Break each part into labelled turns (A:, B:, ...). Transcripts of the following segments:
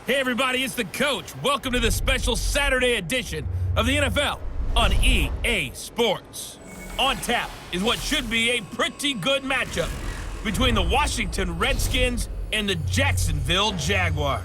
A: Hey everybody, it's the coach. Welcome to the special Saturday edition of the NFL on EA Sports. On tap is what should be a pretty good matchup between the Washington Redskins and the Jacksonville Jaguars.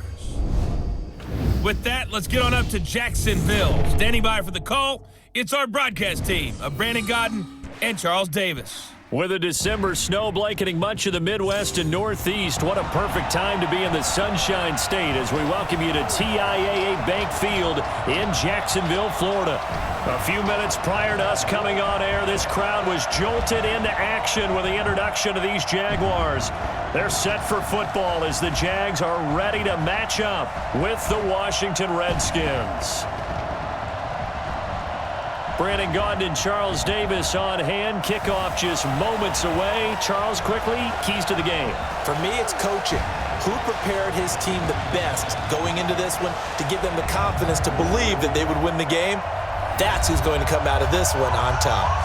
A: With that, let's get on up to Jacksonville. Standing by for the call, it's our broadcast team of Brandon Godden and Charles Davis.
B: With a December snow blanketing much of the Midwest and Northeast, what a perfect time to be in the Sunshine State as we welcome you to TIAA Bank Field in Jacksonville, Florida. A few minutes prior to us coming on air, this crowd was jolted into action with the introduction of these Jaguars. They're set for football as the Jags are ready to match up with the Washington Redskins. Brandon Gaudin and Charles Davis on hand. Kickoff just moments away. Charles, quickly, keys to the game.
C: For me, it's coaching. Who prepared his team the best going into this one to give them the confidence to believe that they would win the game? That's who's going to come out of this one on top.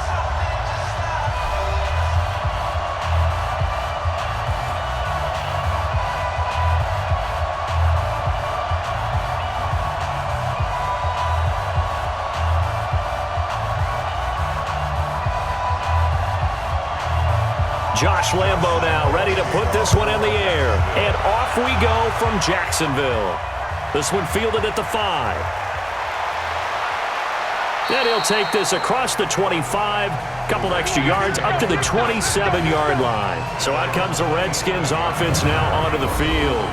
B: Josh Lambo now ready to put this one in the air. And off we go from Jacksonville. This one fielded at the 5. And he'll take this across the 25. Couple extra yards up to the 27-yard line. So out comes the Redskins offense now onto the field.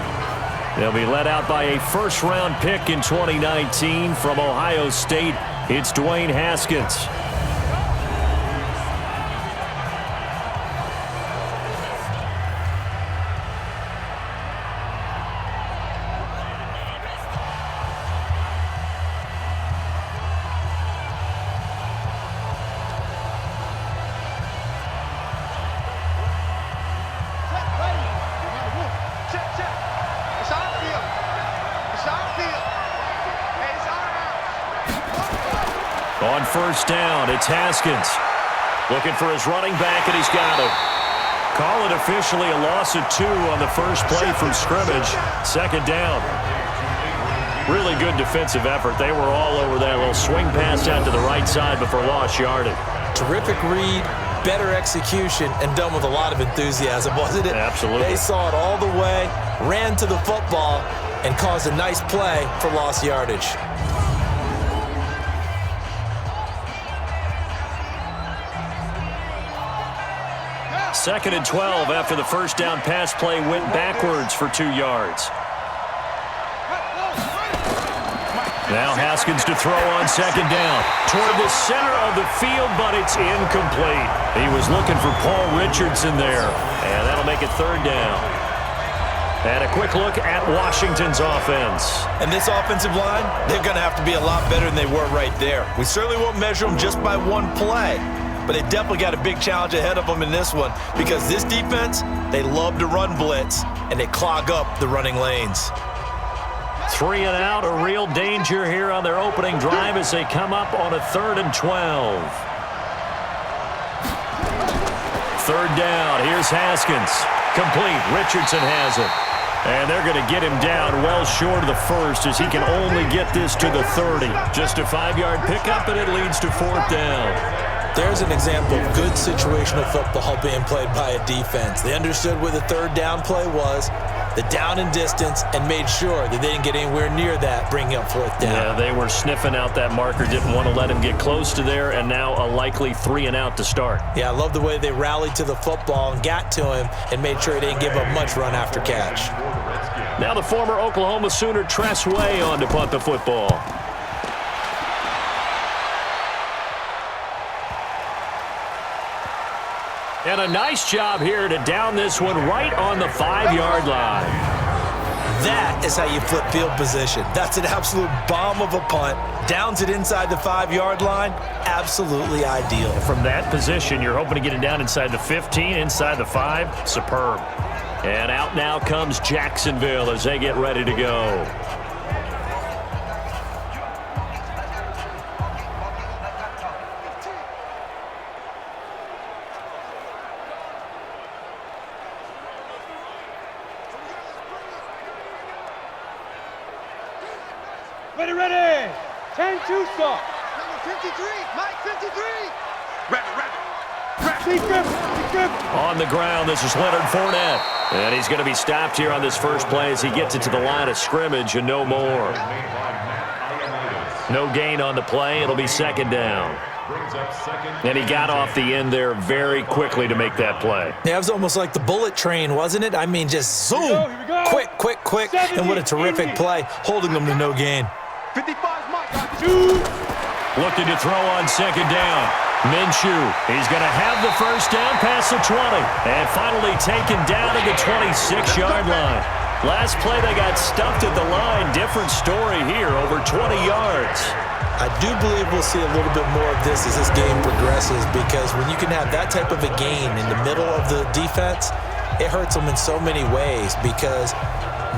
B: They'll be led out by a first-round pick in 2019 from Ohio State. It's Dwayne Haskins. On first down, it's Haskins. Looking for his running back, and he's got him. Call it officially a loss of 2 on the first play from scrimmage. Second down. Really good defensive effort. They were all over that little swing pass out to the right side before lost yardage.
C: Terrific read, better execution, and done with a lot of enthusiasm, wasn't it?
B: Absolutely.
C: They saw it all the way, ran to the football, and caused a nice play for lost yardage.
B: Second and 12 after the first down pass play went backwards for 2 yards. Now Haskins to throw on second down. Toward the center of the field, but it's incomplete. He was looking for Paul Richardson there, and that'll make it third down. And a quick look at Washington's offense.
C: And this offensive line, they're going to have to be a lot better than they were right there. We certainly won't measure them just by one play, but they definitely got a big challenge ahead of them in this one because this defense, they love to run blitz, and they clog up the running lanes.
B: 3 and out, a real danger here on their opening drive as they come up on a 3rd and 12. Third down, here's Haskins. Complete, Richardson has it. And they're going to get him down well short of the first as he can only get this to the 30. Just a 5-yard pickup, and it leads to 4th down.
C: There's an example of good situational football being played by a defense. They understood where the third down play was, the down and distance, and made sure that they didn't get anywhere near that, bringing up 4th down.
B: Yeah, they were sniffing out that marker, didn't want to let him get close to there, and now a likely 3 and out to start.
C: Yeah, I love the way they rallied to the football and got to him and made sure he didn't give up much run after catch.
B: Now the former Oklahoma Sooner Tress Way on to punt the football. And a nice job here to down this one right on the 5-yard line.
C: That is how you flip field position. That's an absolute bomb of a punt. Downs it inside the 5-yard line. Absolutely ideal.
B: From that position, you're hoping to get it down inside the 15, inside the 5. Superb. And out now comes Jacksonville as they get ready to go.
D: Ready. 10-2 stop.
E: Number 53, Mike 53.
B: On the ground, this is Leonard Fournette. And he's going to be stopped here on this first play as he gets it to the line of scrimmage and no more. No gain on the play. It'll be second down. And he got off the end there very quickly to make that play.
C: Yeah, it was almost like the bullet train, wasn't it? I mean, just zoom.
D: Here we go.
C: Quick. And what a terrific play, holding them to no gain.
E: 55's Mike.
D: 2.
B: Looking to throw on second down. Minshew, he's going to have the first down past the 20. And finally taken down at the 26-yard line. Last play they got stuffed at the line. Different story here, over 20 yards.
C: I do believe we'll see a little bit more of this as this game progresses, because when you can have that type of a gain in the middle of the defense, it hurts them in so many ways, because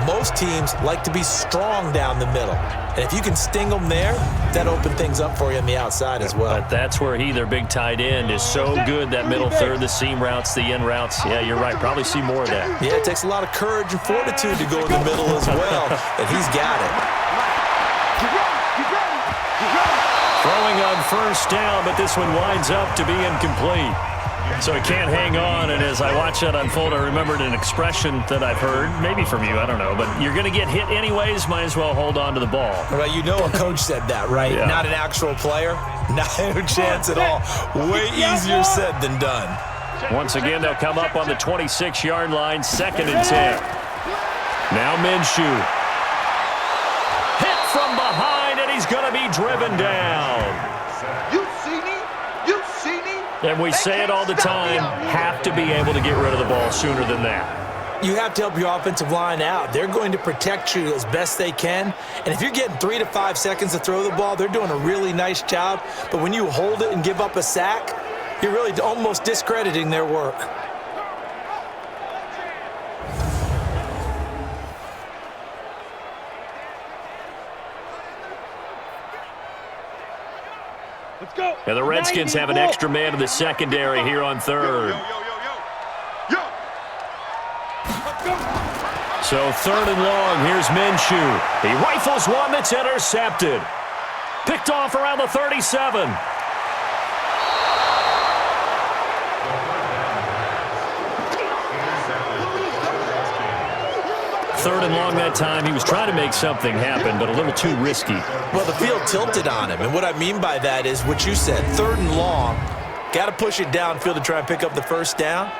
C: most teams like to be strong down the middle. And if you can sting them there, that opens things up for you on the outside as well.
B: But that's where their big tight end, is so good, that middle third, the seam routes, the in routes. Yeah, you're right. Probably see more of that.
C: Yeah, it takes a lot of courage and fortitude to go in the middle as well, and he's got it.
B: Throwing on first down, but this one winds up to be incomplete. So he can't hang on, and as I watch that unfold, I remembered an expression that I've heard, maybe from you, I don't know, but you're going to get hit anyways, might as well hold on to the ball.
C: Well, you know a coach said that, right?
B: Yeah.
C: Not an actual player. No chance at all. Way easier said than done.
B: Once again, they'll come up on the 26-yard line, 2nd and 10. Now Minshew. Hit from behind, and he's going to be driven down.
E: You see me?
B: And we say it all the time, have to be able to get rid of the ball sooner than that.
C: You have to help your offensive line out. They're going to protect you as best they can. And if you're getting 3 to 5 seconds to throw the ball, they're doing a really nice job. But when you hold it and give up a sack, you're really almost discrediting their work.
D: Let's go.
B: And the Redskins have an extra man in the secondary here on third. So 3rd and long, here's Minshew. He rifles one that's intercepted. Picked off around the 37. Third and long that time. He was trying to make something happen, but a little too risky.
C: Well, the field tilted on him, and what I mean by that is what you said. 3rd and long, got to push it downfield to try and pick up the first down.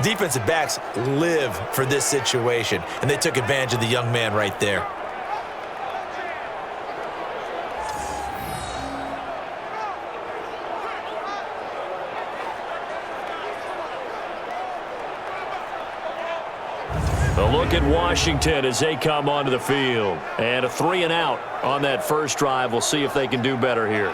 C: Defensive backs live for this situation, and they took advantage of the young man right there.
B: A look at Washington as they come onto the field. And a 3 and out on that first drive. We'll see if they can do better here.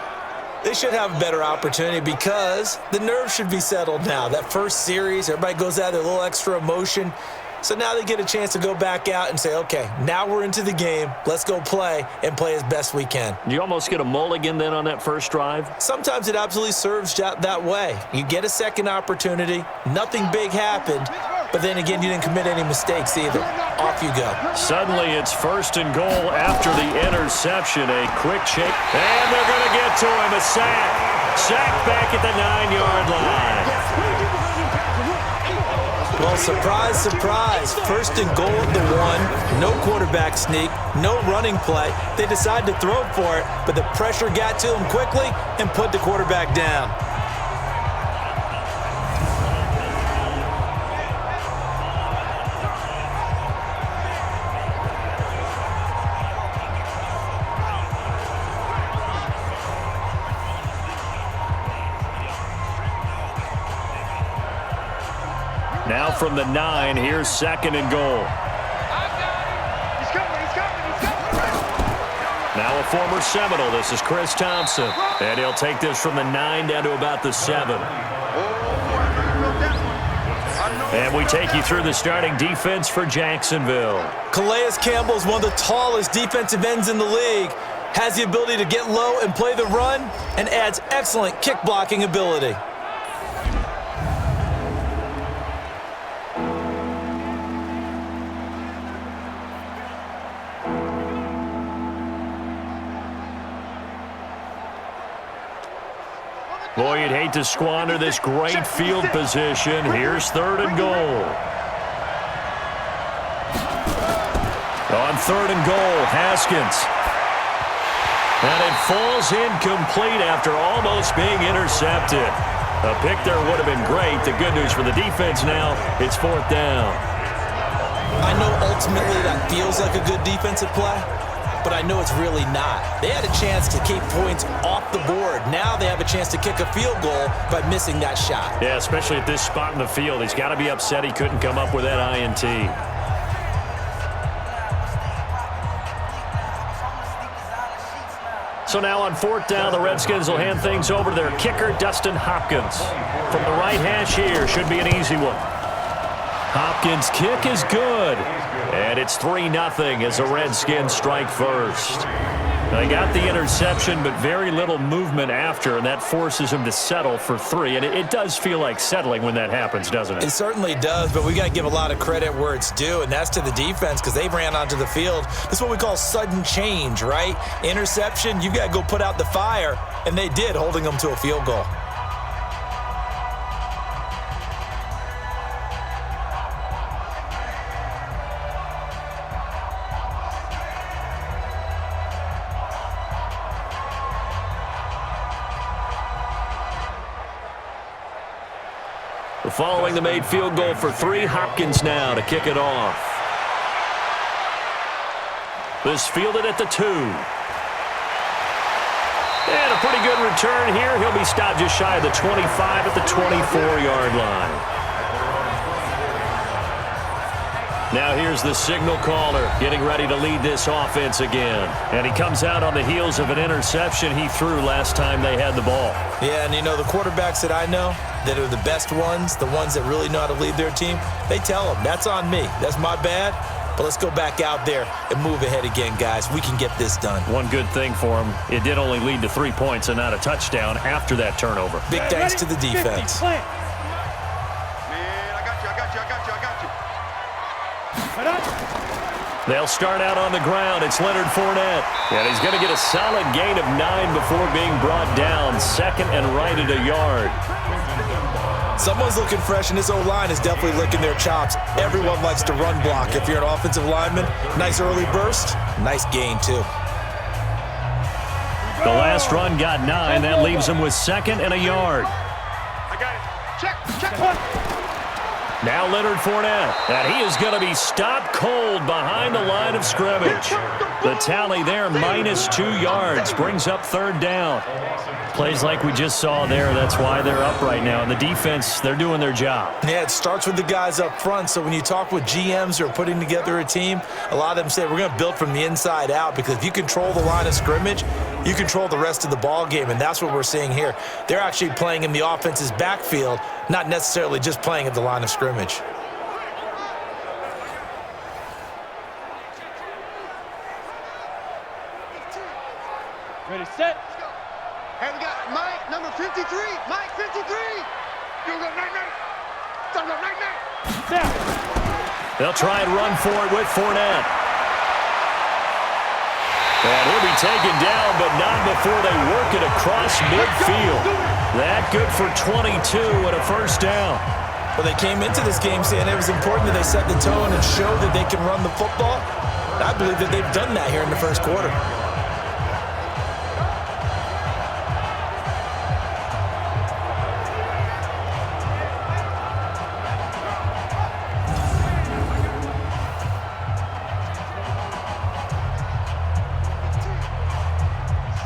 C: They should have a better opportunity because the nerves should be settled now. That first series, everybody goes out there, a little extra emotion. So now they get a chance to go back out and say, okay, now we're into the game. Let's go play and play as best we can.
B: You almost get a mulligan then on that first drive?
C: Sometimes it absolutely serves that way. You get a second opportunity. Nothing big happened. But then again, you didn't commit any mistakes either. Off you go.
B: Suddenly it's 1st and goal after the interception. A quick shake. And they're going to get to him. A sack. Sack back at the 9-yard line.
C: Well, surprise, surprise. 1st and goal at the 1. No quarterback sneak. No running play. They decide to throw for it, but the pressure got to them quickly and put the quarterback down.
B: Now from the 9, here's 2nd and goal.
E: He's coming.
B: Now a former Seminole, this is Chris Thompson. And he'll take this from the 9 down to about the 7. And we take you through the starting defense for Jacksonville.
C: Calais Campbell is one of the tallest defensive ends in the league. Has the ability to get low and play the run, and adds excellent kick blocking ability.
B: Boy, you'd hate to squander this great field position. Here's 3rd and goal. On 3rd and goal, Haskins. And it falls incomplete after almost being intercepted. A pick there would have been great. The good news for the defense now, it's 4th down.
C: I know ultimately that feels like a good defensive play, but I know it's really not. They had a chance to keep points off the board. Now they have a chance to kick a field goal by missing that shot.
B: Yeah, especially at this spot in the field. He's got to be upset he couldn't come up with that INT. So now on 4th down, the Redskins will hand things over to their kicker, Dustin Hopkins. From the right hash here, should be an easy one. Hopkins' kick is good. And it's 3-0 as the Redskins strike first. They got the interception, but very little movement after, and that forces him to settle for 3. And it does feel like settling when that happens, doesn't it?
C: It certainly does, but we got to give a lot of credit where it's due, and that's to the defense because they ran onto the field. This is what we call sudden change, right? Interception, you got to go put out the fire, and they did, holding them to a field goal.
B: Following the made field goal for 3, Hopkins now to kick it off. This fielded at the 2. And a pretty good return here. He'll be stopped just shy of the 25 at the 24-yard line. Now here's the signal caller getting ready to lead this offense again. And he comes out on the heels of an interception he threw last time they had the ball.
C: Yeah, and you know, the quarterbacks that I know that are the best ones, the ones that really know how to lead their team, they tell them, that's on me. That's my bad. But let's go back out there and move ahead again, guys. We can get this done.
B: One good thing for him, it did only lead to 3 points and not a touchdown after that turnover.
C: Big thanks to the defense.
E: Man, I got you.
B: They'll start out on the ground. It's Leonard Fournette. And he's going to get a solid gain of 9 before being brought down. 2nd and right at a yard.
C: Someone's looking fresh, and this O-line is definitely licking their chops. Everyone likes to run block. If you're an offensive lineman, nice early burst, nice gain too.
B: The last run got 9. That leaves him with 2nd and a yard.
E: I got it. Check.
B: Now Leonard Fournette, and he is going to be stopped cold behind the line of scrimmage. The tally there, -2 yards, brings up 3rd down. Plays like we just saw there, that's why they're up right now. And the defense, they're doing their job.
C: Yeah, it starts with the guys up front. So when you talk with GMs who are putting together a team, a lot of them say we're going to build from the inside out, because if you control the line of scrimmage, you control the rest of the ball game, and that's what we're seeing here. They're actually playing in the offense's backfield, not necessarily just playing at the line of scrimmage.
D: Ready, set.
E: Hey, we got Mike, number 53. Mike, 53. You go, night.
D: Down.
B: They'll try and run for it with Fournette. And he'll be taken down, but not before they work it across midfield. That good for 22 and a 1st down.
C: Well, they came into this game saying it was important that they set the tone and show that they can run the football. I believe that they've done that here in the 1st quarter.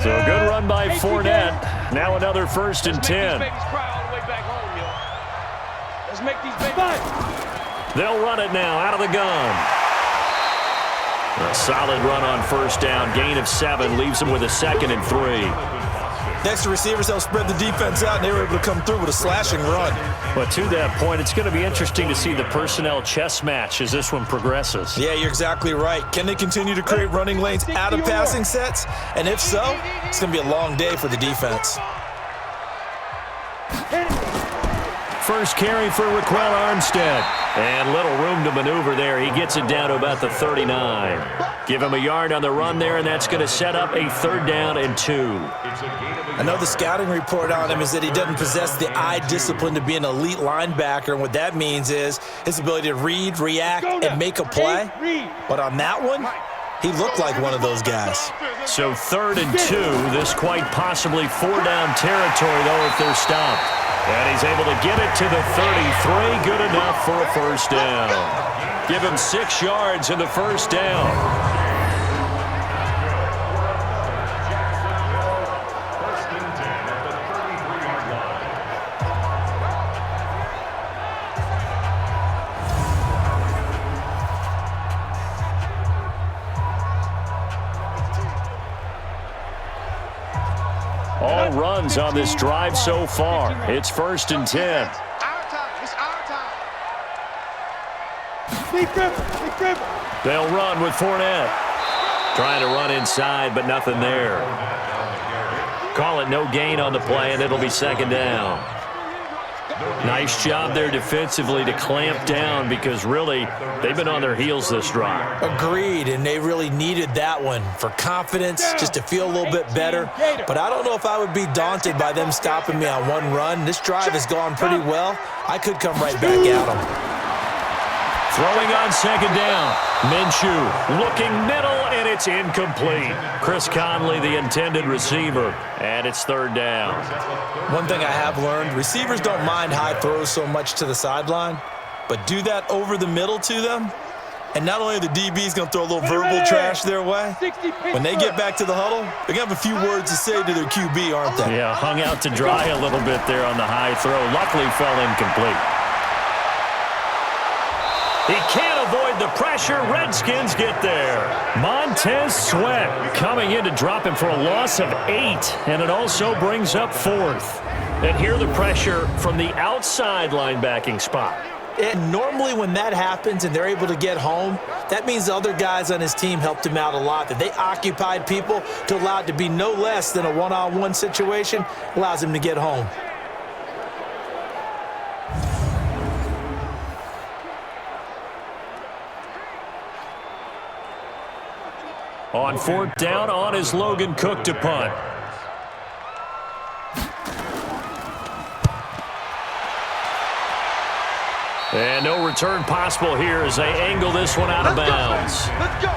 B: So a good run by Fournette. Now another 1st and 10.
D: Let's make these babies.
B: They'll run it now out of the gun. A solid run on 1st down. Gain of 7 leaves them with a 2nd and 3.
C: Next to receivers, they'll spread the defense out, and they were able to come through with a slashing run.
B: But to that point, it's going to be interesting to see the personnel chess match as this one progresses.
C: Yeah, you're exactly right. Can they continue to create running lanes out of passing sets? And if so, it's going to be a long day for the defense.
B: first carry for Raquel Armstead. And little room to maneuver there. He gets it down to about the 39. Give him a yard on the run there, and that's going to set up a 3rd down and 2.
C: I know the scouting report on him is that he doesn't possess the eye discipline to be an elite linebacker, and what that means is his ability to read, react, and make a play. But on that one, he looked like one of those guys.
B: So 3rd and 2. This quite possibly 4-down territory, though, if they're stopped. And he's able to get it to the 33. Good enough for a 1st down. Give him 6 yards in the 1st down. All runs on this drive so far. It's 1st and 10.
E: Our time. It's our time.
B: They'll run with Fournette. Trying to run inside, but nothing there. Call it no gain on the play, and it'll be 2nd down. Nice job there defensively to clamp down because, really, they've been on their heels this drive.
C: Agreed, and they really needed that one for confidence, just to feel a little bit better. But I don't know if I would be daunted by them stopping me on one run. This drive has gone pretty well. I could come right back at them.
B: Throwing on 2nd down. Minshew looking middle, and it's incomplete. Chris Conley, the intended receiver, and it's 3rd down.
C: One thing I have learned, receivers don't mind high throws so much to the sideline, but do that over the middle to them, and not only are the DBs going to throw a little verbal trash their way, when they get back to the huddle, they're going to have a few words to say to their QB, aren't they?
B: Yeah, hung out to dry a little bit there on the high throw. Luckily fell incomplete. He can't avoid the pressure. Redskins get there. Montez Sweat coming in to drop him for a loss of 8, and it also brings up 4th. And here the pressure from the outside linebacking spot.
C: And normally when that happens and they're able to get home, that means the other guys on his team helped him out a lot. That they occupied people to allow it to be no less than a one-on-one situation, allows him to get home.
B: On 4th down, on is Logan Cook to punt. And no return possible here as they angle this one out of bounds.
E: Let's go.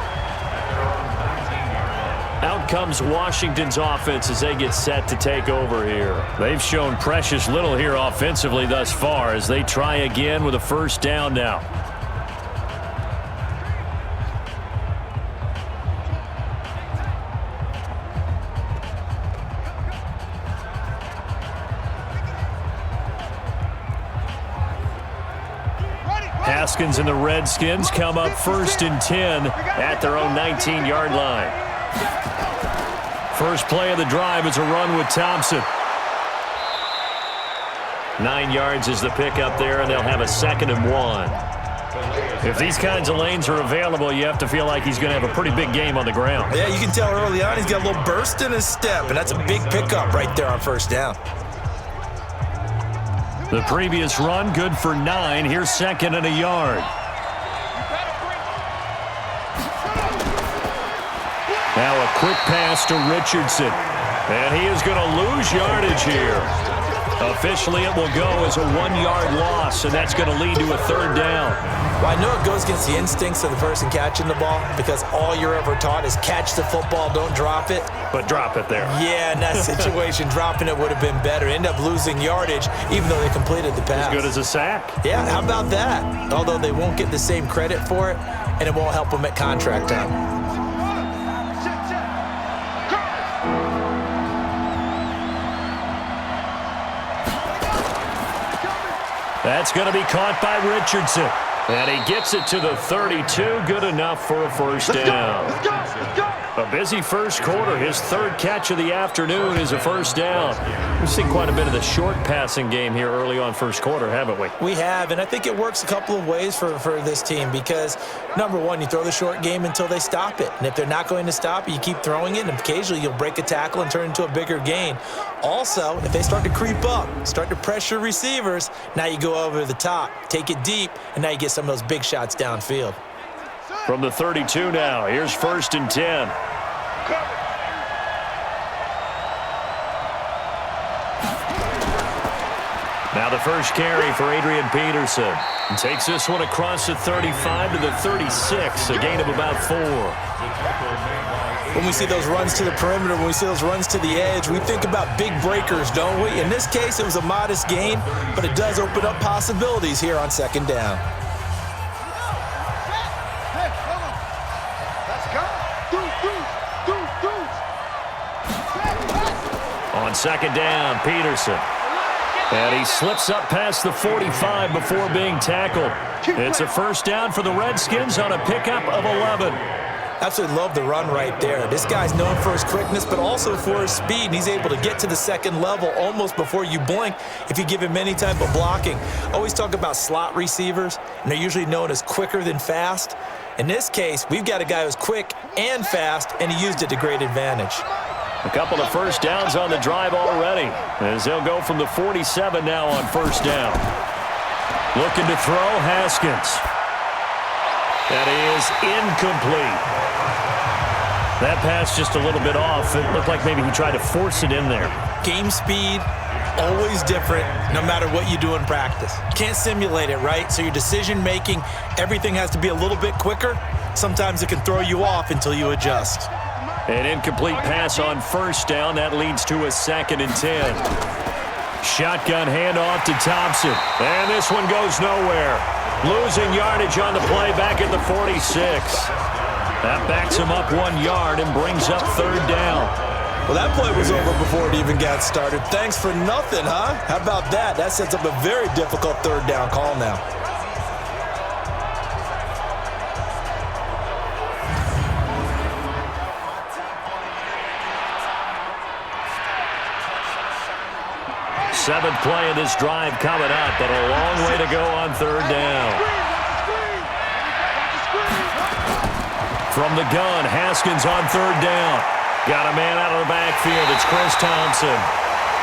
B: Out comes Washington's offense as they get set to take over here. They've shown precious little here offensively thus far as they try again with a 1st down now. Haskins and the Redskins come up 1st and 10 at their own 19-yard line. First play of the drive is a run with Thompson. 9 yards is the pickup there, and they'll have a 2nd and 1. If these kinds of lanes are available, you have to feel like he's going to have a pretty big game on the ground.
C: Yeah, you can tell early on he's got a little burst in his step, and that's a big pickup right there on 1st down.
B: The previous run, good for 9. Here's 2nd and a yard. Now a quick pass to Richardson. And he is going to lose yardage here. Officially, it will go as a 1-yard loss, and that's going to lead to a 3rd down.
C: Well, I know it goes against the instincts of the person catching the ball because all you're ever taught is catch the football, don't drop it.
B: But drop it there.
C: Yeah, in that situation, dropping it would have been better. End up losing yardage, even though they completed the pass.
B: As good as a sack.
C: Yeah, how about that? Although they won't get the same credit for it, and it won't help them at contract time.
B: That's going to be caught by Richardson. And he gets it to the 32. Good enough for a 1st down. A busy first quarter. His third catch of the afternoon is a first down. We've seen quite a bit of the short passing game here early on first quarter, haven't we?
C: We have, and I think it works a couple of ways for this team because, number one, you throw the short game until they stop it. And if they're not going to stop it, you keep throwing it, and occasionally you'll break a tackle and turn it into a bigger gain. Also, if they start to creep up, start to pressure receivers, now you go over the top, take it deep, and now you get some of those big shots downfield.
B: From the 32 now, here's 1st and 10. Now the first carry for Adrian Peterson. And takes this one across the 35 to the 36, a gain of about 4.
C: When we see those runs to the perimeter, when we see those runs to the edge, we think about big breakers, don't we? In this case, it was a modest gain, but it does open up possibilities here on 2nd down.
B: On 2nd down, Peterson. And he slips up past the 45 before being tackled. It's a first down for the Redskins on a pickup of 11.
C: Absolutely love the run right there. This guy's known for his quickness, but also for his speed. And he's able to get to the 2nd level almost before you blink if you give him any type of blocking. Always talk about slot receivers, and they're usually known as quicker than fast. In this case, we've got a guy who's quick and fast, and he used it to great advantage.
B: A couple of first downs on the drive already, as they'll go from the 47 now on 1st down. Looking to throw, Haskins. That is incomplete. That pass just a little bit off. It looked like maybe he tried to force it in there.
C: Game speed, always different, no matter what you do in practice. Can't simulate it, right? So your decision-making, everything has to be a little bit quicker. Sometimes it can throw you off until you adjust.
B: An incomplete pass on 1st down. That leads to a 2nd and 10. Shotgun handoff to Thompson. And this one goes nowhere. Losing yardage on the play back at the 46. That backs him up 1 yard and brings up 3rd down.
C: Well, that play was over before it even got started. Thanks for nothing, huh? How about that? That sets up a very difficult 3rd down call now.
B: Seventh play of this drive coming up, but a long way to go on 3rd down. From the gun, Haskins on 3rd down. Got a man out of the backfield. It's Chris Thompson.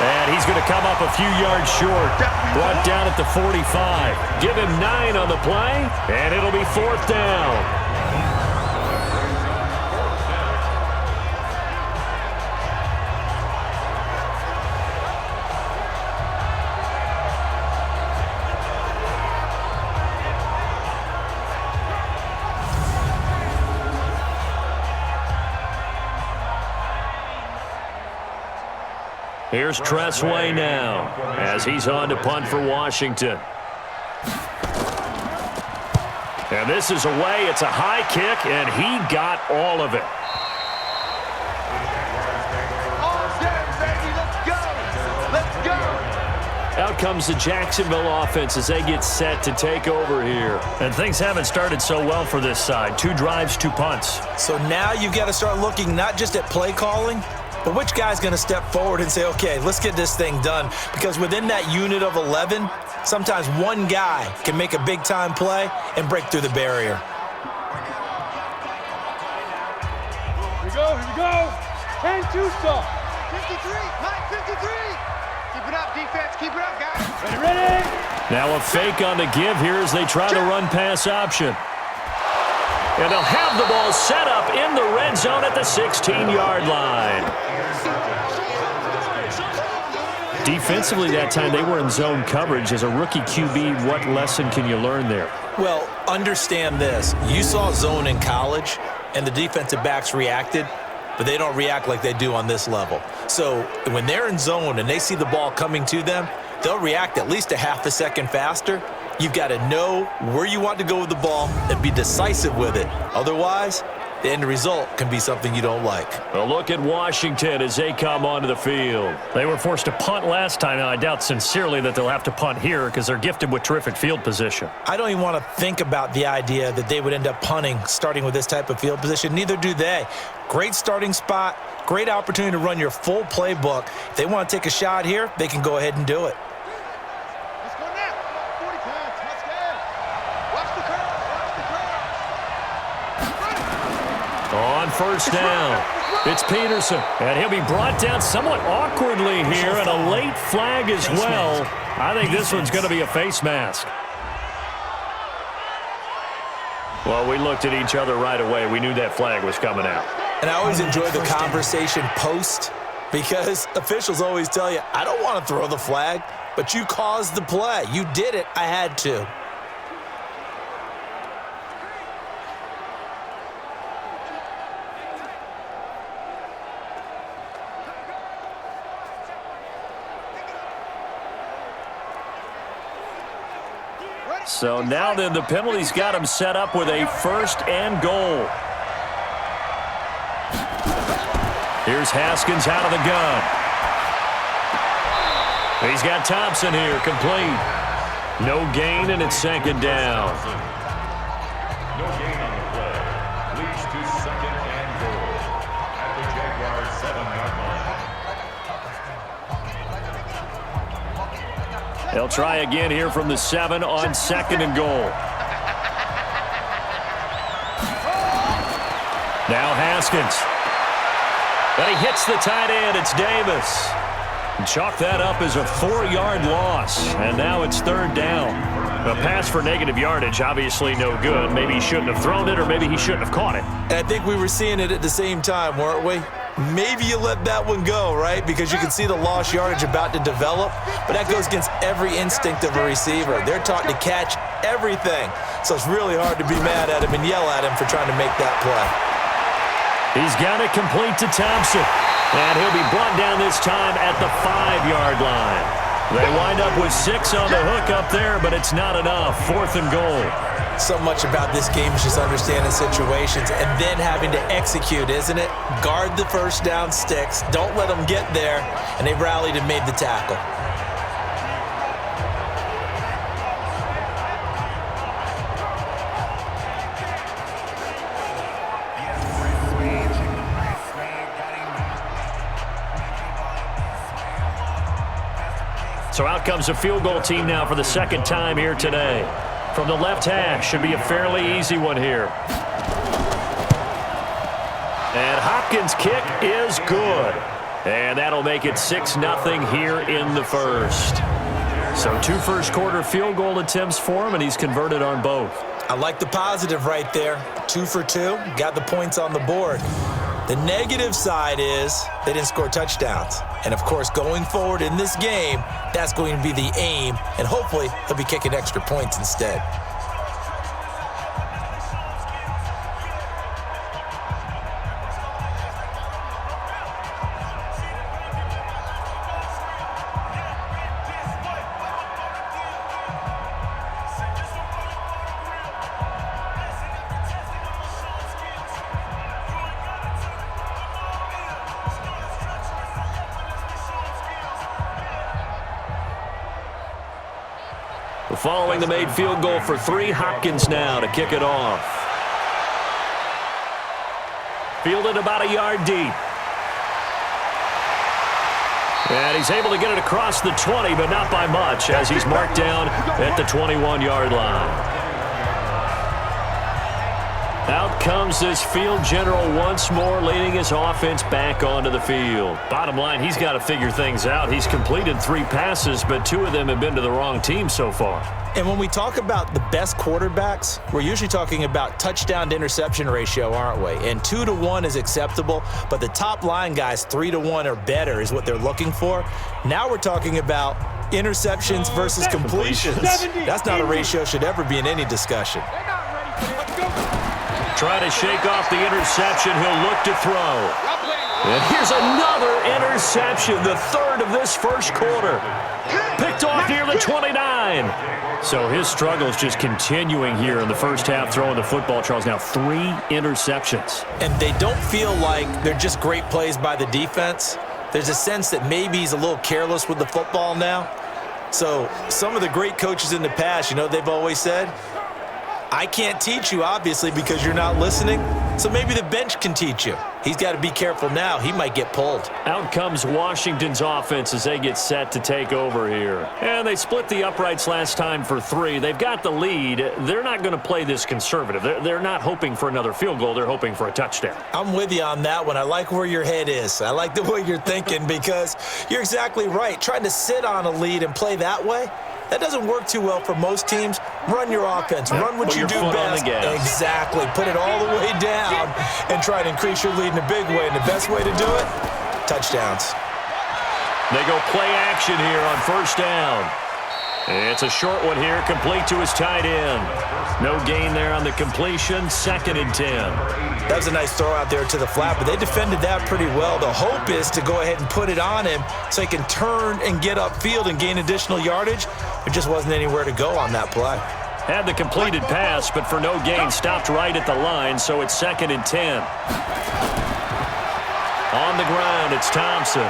B: And he's going to come up a few yards short. Brought down at the 45. Give him 9 on the play, and it'll be 4th down. Here's Tressway now as he's on to punt for Washington. And this is away. It's a high kick, and he got all of it.
E: Let's go!
B: Out comes the Jacksonville offense as they get set to take over here. And things haven't started so well for this side. 2 drives, 2 punts.
C: So now you've got to start looking not just at play calling, but which guy's going to step forward and say, okay, let's get this thing done? Because within that unit of 11, sometimes one guy can make a big-time play and break through the barrier.
D: Here we go, here we go. 10-2 stop.
E: 53, Mike, 53. Keep it up, defense, keep it up, guys.
D: Ready, ready.
B: Now a fake on the give here as they try to run pass option. And they'll have the ball set up in the red zone at the 16-yard line. Defensively that time, they were in zone coverage. As a rookie QB, what lesson can you learn there?
C: Well, understand this. You saw zone in college, and the defensive backs reacted, but they don't react like they do on this level. So when they're in zone and they see the ball coming to them, they'll react at least a half a second faster. You've got to know where you want to go with the ball and be decisive with it. Otherwise, the end result can be something you don't like.
B: A look at Washington as they come onto the field.
F: They were forced to punt last time. Now, I doubt sincerely that they'll have to punt here because they're gifted with terrific field position.
C: I don't even want to think about the idea that they would end up punting starting with this type of field position. Neither do they. Great starting spot, great opportunity to run your full playbook. If they want to take a shot here, they can go ahead and do it.
E: Let's go now. 40 pounds. Let's go. Watch the curve. Watch the curve.
B: On first down, it's Peterson. And he'll be brought down somewhat awkwardly here, and a late flag as well. I think this one's going to be a face mask. Well, we looked at each other right away. We knew that flag was coming out.
C: And I always enjoy the conversation post because officials always tell you, I don't want to throw the flag, but you caused the play. You did it. I had to.
B: So now then, the penalty's got him set up with a 1st and goal. Here's Haskins out of the gun. He's got Thompson here, complete. No gain, and it's 2nd down.
G: No gain on the play. Leads to 2nd and goal at the Jaguars 7-yard line.
B: They'll try again here from the 7 on 2nd and goal. Now Haskins. But he hits the tight end. It's Davis. Chalk that up as a 4-yard loss. And now it's 3rd down. A pass for negative yardage, obviously no good. Maybe he shouldn't have thrown it, or maybe he shouldn't have caught it.
C: And I think we were seeing it at the same time, weren't we? Maybe you let that one go, right? Because you can see the lost yardage about to develop. But that goes against every instinct of a receiver. They're taught to catch everything. So it's really hard to be mad at him and yell at him for trying to make that play.
B: He's got it complete to Thompson. And he'll be brought down this time at the 5-yard line. They wind up with 6 on the hook up there, but it's not enough. 4th and goal.
C: So much about this game is just understanding situations and then having to execute, isn't it? Guard the first down sticks. Don't let them get there. And they rallied and made the tackle.
B: So out comes a field goal team now for the 2nd time here today. From the left hash, should be a fairly easy one here. And Hopkins' kick is good. And that'll make it 6-0 here in the 1st. So 2 first-quarter field goal attempts for him, and he's converted on both.
C: I like the positive right there. 2 for 2, got the points on the board. The negative side is they didn't score touchdowns. And, of course, going forward in this game, that's going to be the aim. And hopefully he'll be kicking extra points instead.
B: Following the made field goal for 3, Hopkins now to kick it off. Fielded about a yard deep. And he's able to get it across the 20, but not by much, as he's marked down at the 21-yard line. Out comes this field general once more, leading his offense back onto the field. Bottom line, he's got to figure things out. He's completed 3 passes, but 2 of them have been to the wrong team so far.
C: And when we talk about the best quarterbacks, we're usually talking about touchdown to interception ratio, aren't we? And 2 to 1 is acceptable, but the top line guys, 3 to 1 or better is what they're looking for. Now we're talking about interceptions versus completions. That's not a ratio should ever be in any discussion.
B: Try to shake off the interception. He'll look to throw. And here's another interception, the 3rd of this first quarter. Picked off near the 29. So his struggles just continuing here in the first half, throwing the football, Charles. Now 3 interceptions.
C: And they don't feel like they're just great plays by the defense. There's a sense that maybe he's a little careless with the football now. So some of the great coaches in the past, you know, they've always said, I can't teach you, obviously, because you're not listening. So maybe the bench can teach you. He's got to be careful now. He might get pulled.
B: Out comes Washington's offense as they get set to take over here. And they split the uprights last time for 3. They've got the lead. They're not going to play this conservative. They're not hoping for another field goal. They're hoping for a touchdown.
C: I'm with you on that one. I like where your head is. I like the way you're thinking because you're exactly right. Trying to sit on a lead and play that way, that doesn't work too well for most teams. Run your offense. Run what you do best. Exactly. Put it all the way down and try to increase your lead in a big way. And the best way to do it, touchdowns.
B: They go play action here on first down. It's a short one here, complete to his tight end. No gain there on the completion, 2nd and 10.
C: That was a nice throw out there to the flat, but they defended that pretty well. The hope is to go ahead and put it on him so he can turn and get upfield and gain additional yardage. There just wasn't anywhere to go on that play.
B: Had the completed pass, but for no gain, stopped right at the line, so it's 2nd and 10. On the ground, it's Thompson.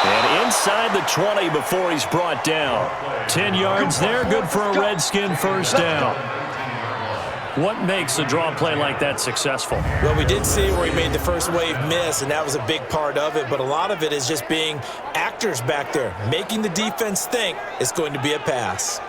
B: And inside the 20 before he's brought down. 10 yards there, good for a Redskin first down. What makes a draw play like that successful?
C: Well, we did see where he made the first wave miss, and that was a big part of it, but a lot of it is just being actors back there, making the defense think it's going to be a pass.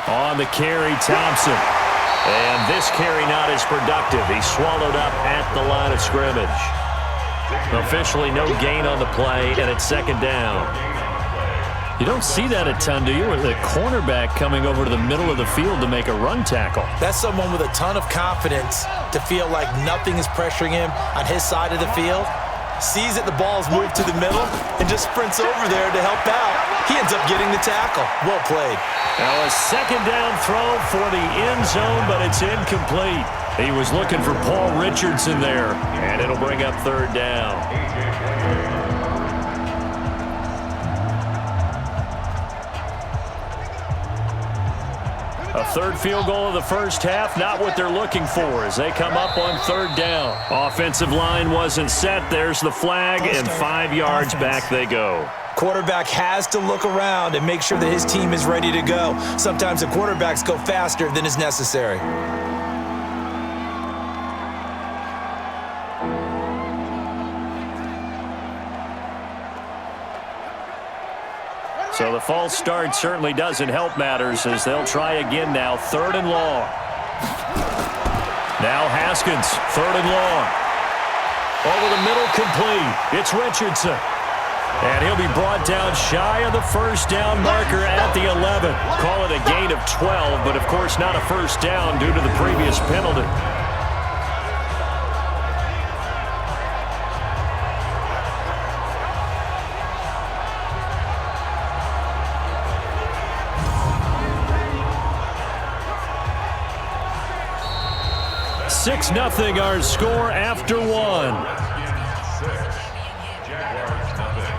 B: On the carry, Thompson. And this carry not as productive. He's swallowed up at the line of scrimmage. Officially no gain on the play, and it's 2nd down. You don't see that a ton, do you? With the cornerback coming over to the middle of the field to make a run tackle.
C: That's someone with a ton of confidence to feel like nothing is pressuring him on his side of the field. Sees that the ball's moved to the middle and just sprints over there to help out. He ends up getting the tackle. Well played.
B: Now a 2nd down throw for the end zone, but it's incomplete. He was looking for Paul Richardson there, and it'll bring up 3rd down. A 3rd field goal of the first half, not what they're looking for as they come up on 3rd down. Offensive line wasn't set. There's the flag, and 5 yards back they go.
C: Quarterback has to look around and make sure that his team is ready to go. Sometimes the quarterbacks go faster than is necessary.
B: So the false start certainly doesn't help matters as they'll try again now. 3rd and long. Now Haskins, 3rd and long. Over the middle, complete. It's Richardson. And he'll be brought down shy of the first down marker at the 11. Call it a gain of 12, but of course not a first down due to the previous penalty. Six 0 our score after 1.
G: Jaguars nothing.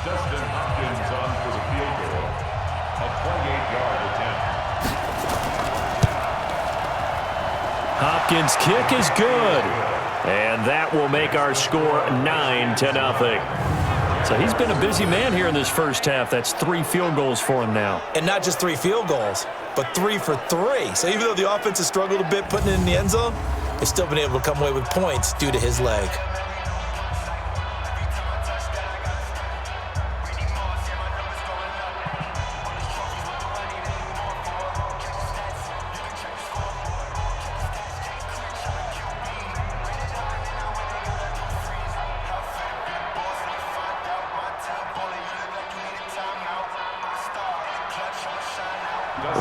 G: Dustin Hopkins on for the field goal. A 28-yard attempt.
B: Hopkins' kick is good. And that will make our score 9-0. So he's been a busy man here in this first half. That's 3 field goals for him now.
C: And not just 3 field goals, but 3 for 3. So even though the offense has struggled a bit putting it in the end zone, they've still been able to come away with points due to his leg.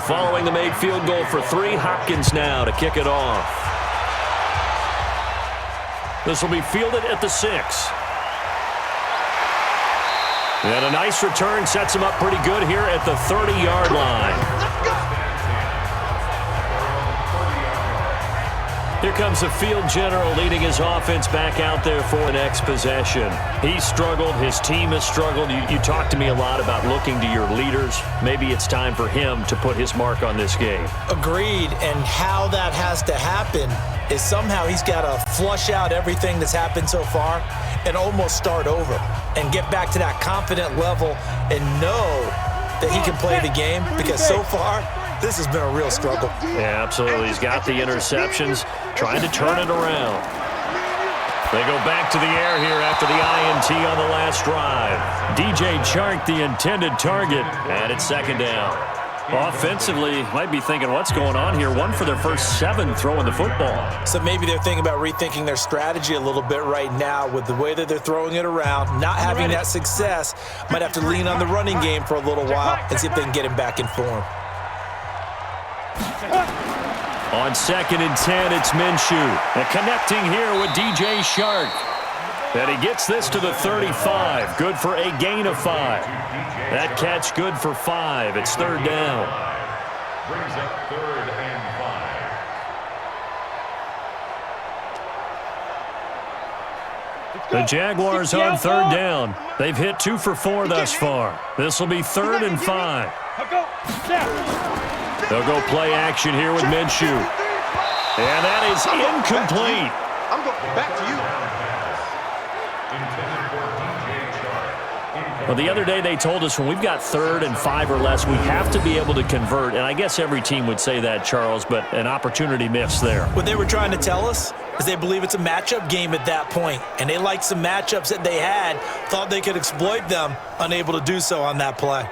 B: Following the made field goal for 3, Hopkins now to kick it off. This will be fielded at the 6. And a nice return sets him up pretty good here at the 30-yard line. Here comes the field general leading his offense back out there for the next possession. He struggled. His team has struggled. You talked to me a lot about looking to your leaders. Maybe it's time for him to put his mark on this game.
C: Agreed. And how that has to happen is somehow he's got to flush out everything that's happened so far and almost start over and get back to that confident level and know that he can play the game, because so far this has been a real struggle.
B: Yeah, absolutely. He's got the interceptions, trying to turn it around. They go back to the air here after the INT on the last drive. DJ Chark, the intended target, and it's second down. Offensively, might be thinking, what's going on here? 1 for their first 7 throwing the football.
C: So maybe they're thinking about rethinking their strategy a little bit right now with the way that they're throwing it around, not having that success. Might have to lean on the running game for a little while and see if they can get him back in form.
B: On 2nd and 10, it's Minshew. And connecting here with DJ Chark. And he gets this to the 35. Good for a gain of 5. That catch good for 5. It's third down.
G: Brings up 3rd and 5.
B: The Jaguars on third down. They've hit 2 for 4 thus far. This will be 3rd and 5. They'll go play action here with Minshew. And that is incomplete.
E: I'm going back to you.
B: Well, the other day they told us when we've got 3rd and 5 or less, we have to be able to convert. And I guess every team would say that, Charles, but an opportunity missed there.
C: What they were trying to tell us is they believe it's a matchup game at that point. And they liked some matchups that they had, thought they could exploit them, unable to do so on that play.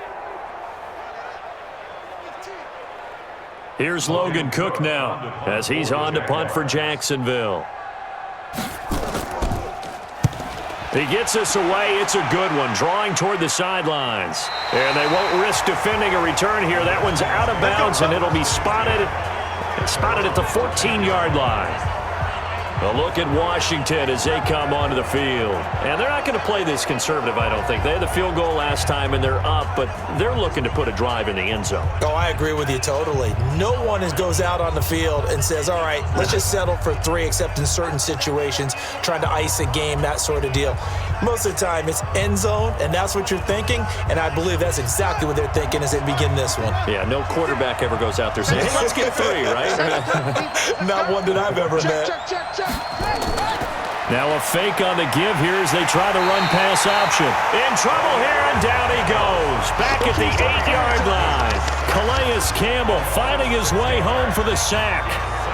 B: Here's Logan Cook now as he's on to punt for Jacksonville. He gets us away. It's a good one, drawing toward the sidelines. And they won't risk defending a return here. That one's out of bounds, and it'll be spotted at the 14-yard line. A look at Washington as they come onto the field. And they're not going to play this conservative, I don't think. They had the field goal last time, and they're up, but they're looking to put a drive in the end zone.
C: Oh, I agree with you totally. No one goes out on the field and says, all right, let's just settle for 3, except in certain situations, trying to ice a game, that sort of deal. Most of the time, it's end zone, and that's what you're thinking, and I believe that's exactly what they're thinking as they begin this one.
B: Yeah, no quarterback ever goes out there saying, hey, let's get 3, right?
C: Not one that I've ever met.
B: Now a fake on the give here as they try the run-pass option. In trouble here, and down he goes. Back at the 8-yard line. Calais Campbell finding his way home for the sack.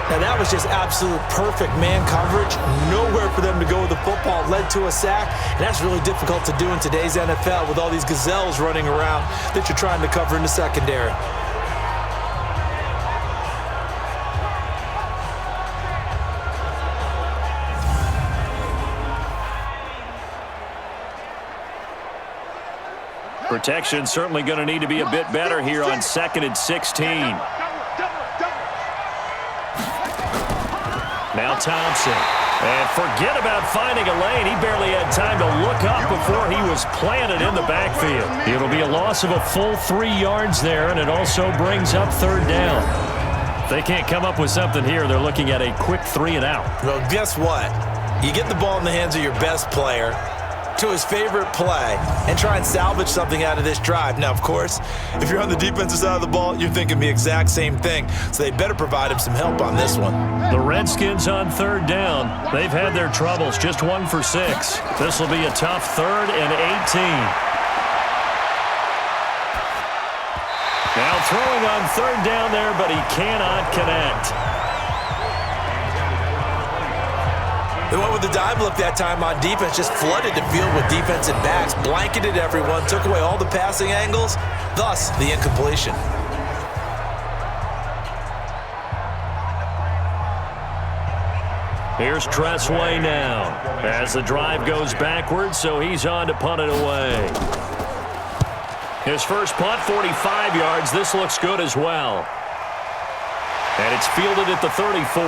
C: Now that was just absolute perfect man coverage. Nowhere for them to go with the football. Led to a sack, and that's really difficult to do in today's NFL with all these gazelles running around that you're trying to cover in the secondary.
B: Protection certainly going to need to be a bit better here on 2nd and 16. Now Thompson. And forget about finding a lane. He barely had time to look up before he was planted in the backfield. It'll be a loss of a full 3 yards there, and it also brings up third down. If they can't come up with something here, they're looking at a quick 3 and out.
C: Well, guess what? You get the ball in the hands of your best player to his favorite play and try and salvage something out of this drive. Now, of course, if you're on the defensive side of the ball, you're thinking the exact same thing. So they better provide him some help on this one.
B: The Redskins on third down. They've had their troubles, just 1 for 6. This will be a tough 3rd and 18. Now throwing on third down there, but he cannot connect.
C: They went with the dive look that time on defense, just flooded the field with defensive backs, blanketed everyone, took away all the passing angles, thus the incompletion.
B: Here's Tressway now as the drive goes backwards, so he's on to punt it away. His first punt, 45 5 yards. This looks good as well. And it's fielded at the 34.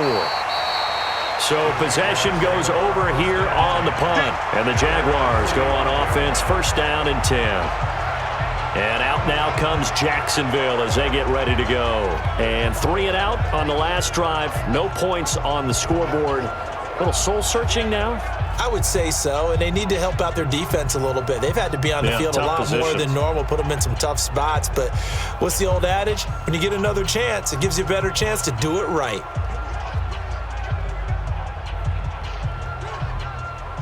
B: So possession goes over here on the punt. And the Jaguars go on offense, first down and 10. And out now comes Jacksonville as they get ready to go. And 3 and out on the last drive. No points on the scoreboard. A little soul-searching now?
C: I would say so, and they need to help out their defense a little bit. They've had to be on the field a lot more than normal, put them in some tough spots. But what's the old adage? When you get another chance, it gives you a better chance to do it right.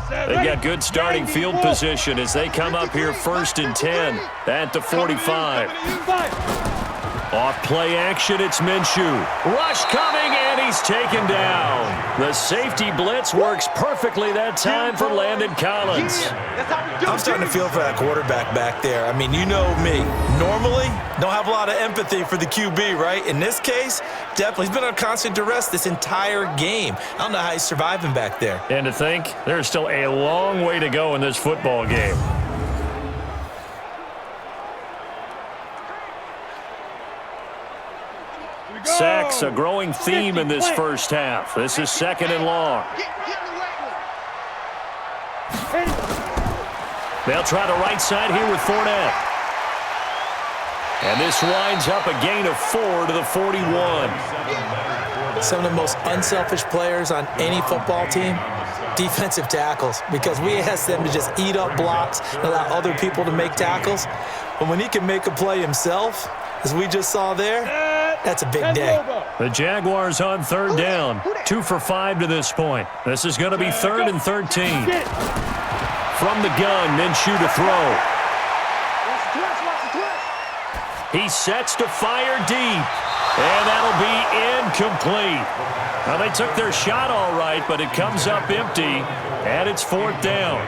B: They've got good starting field position as they come up here first and 10 at the 45. Off play action, it's Minshew. Rush coming, and he's taken down. The safety blitz works perfectly that time for Landon Collins.
C: I'm starting to feel for that quarterback back there. I mean, you know me. Normally, don't have a lot of empathy for the QB, right? In this case, definitely. He's been on constant duress this entire game. I don't know how he's surviving back there.
F: And to think, there's still a long way to go in this football game. Sacks, a growing theme in this first half. This is second and long. They'll try the right side here with Fournette. And this winds up a gain of 4 to the 41.
C: Some of the most unselfish players on any football team, defensive tackles, because we ask them to just eat up blocks and allow other people to make tackles. But when he can make a play himself, as we just saw there, that's a big day.
F: The Jaguars on third down. 2 for 5 to this point. This is going to be 3rd and 13. From the gun, Minshew to throw. He sets to fire deep. And that'll be incomplete. Now, they took their shot all right, but it comes up empty. And it's 4th down.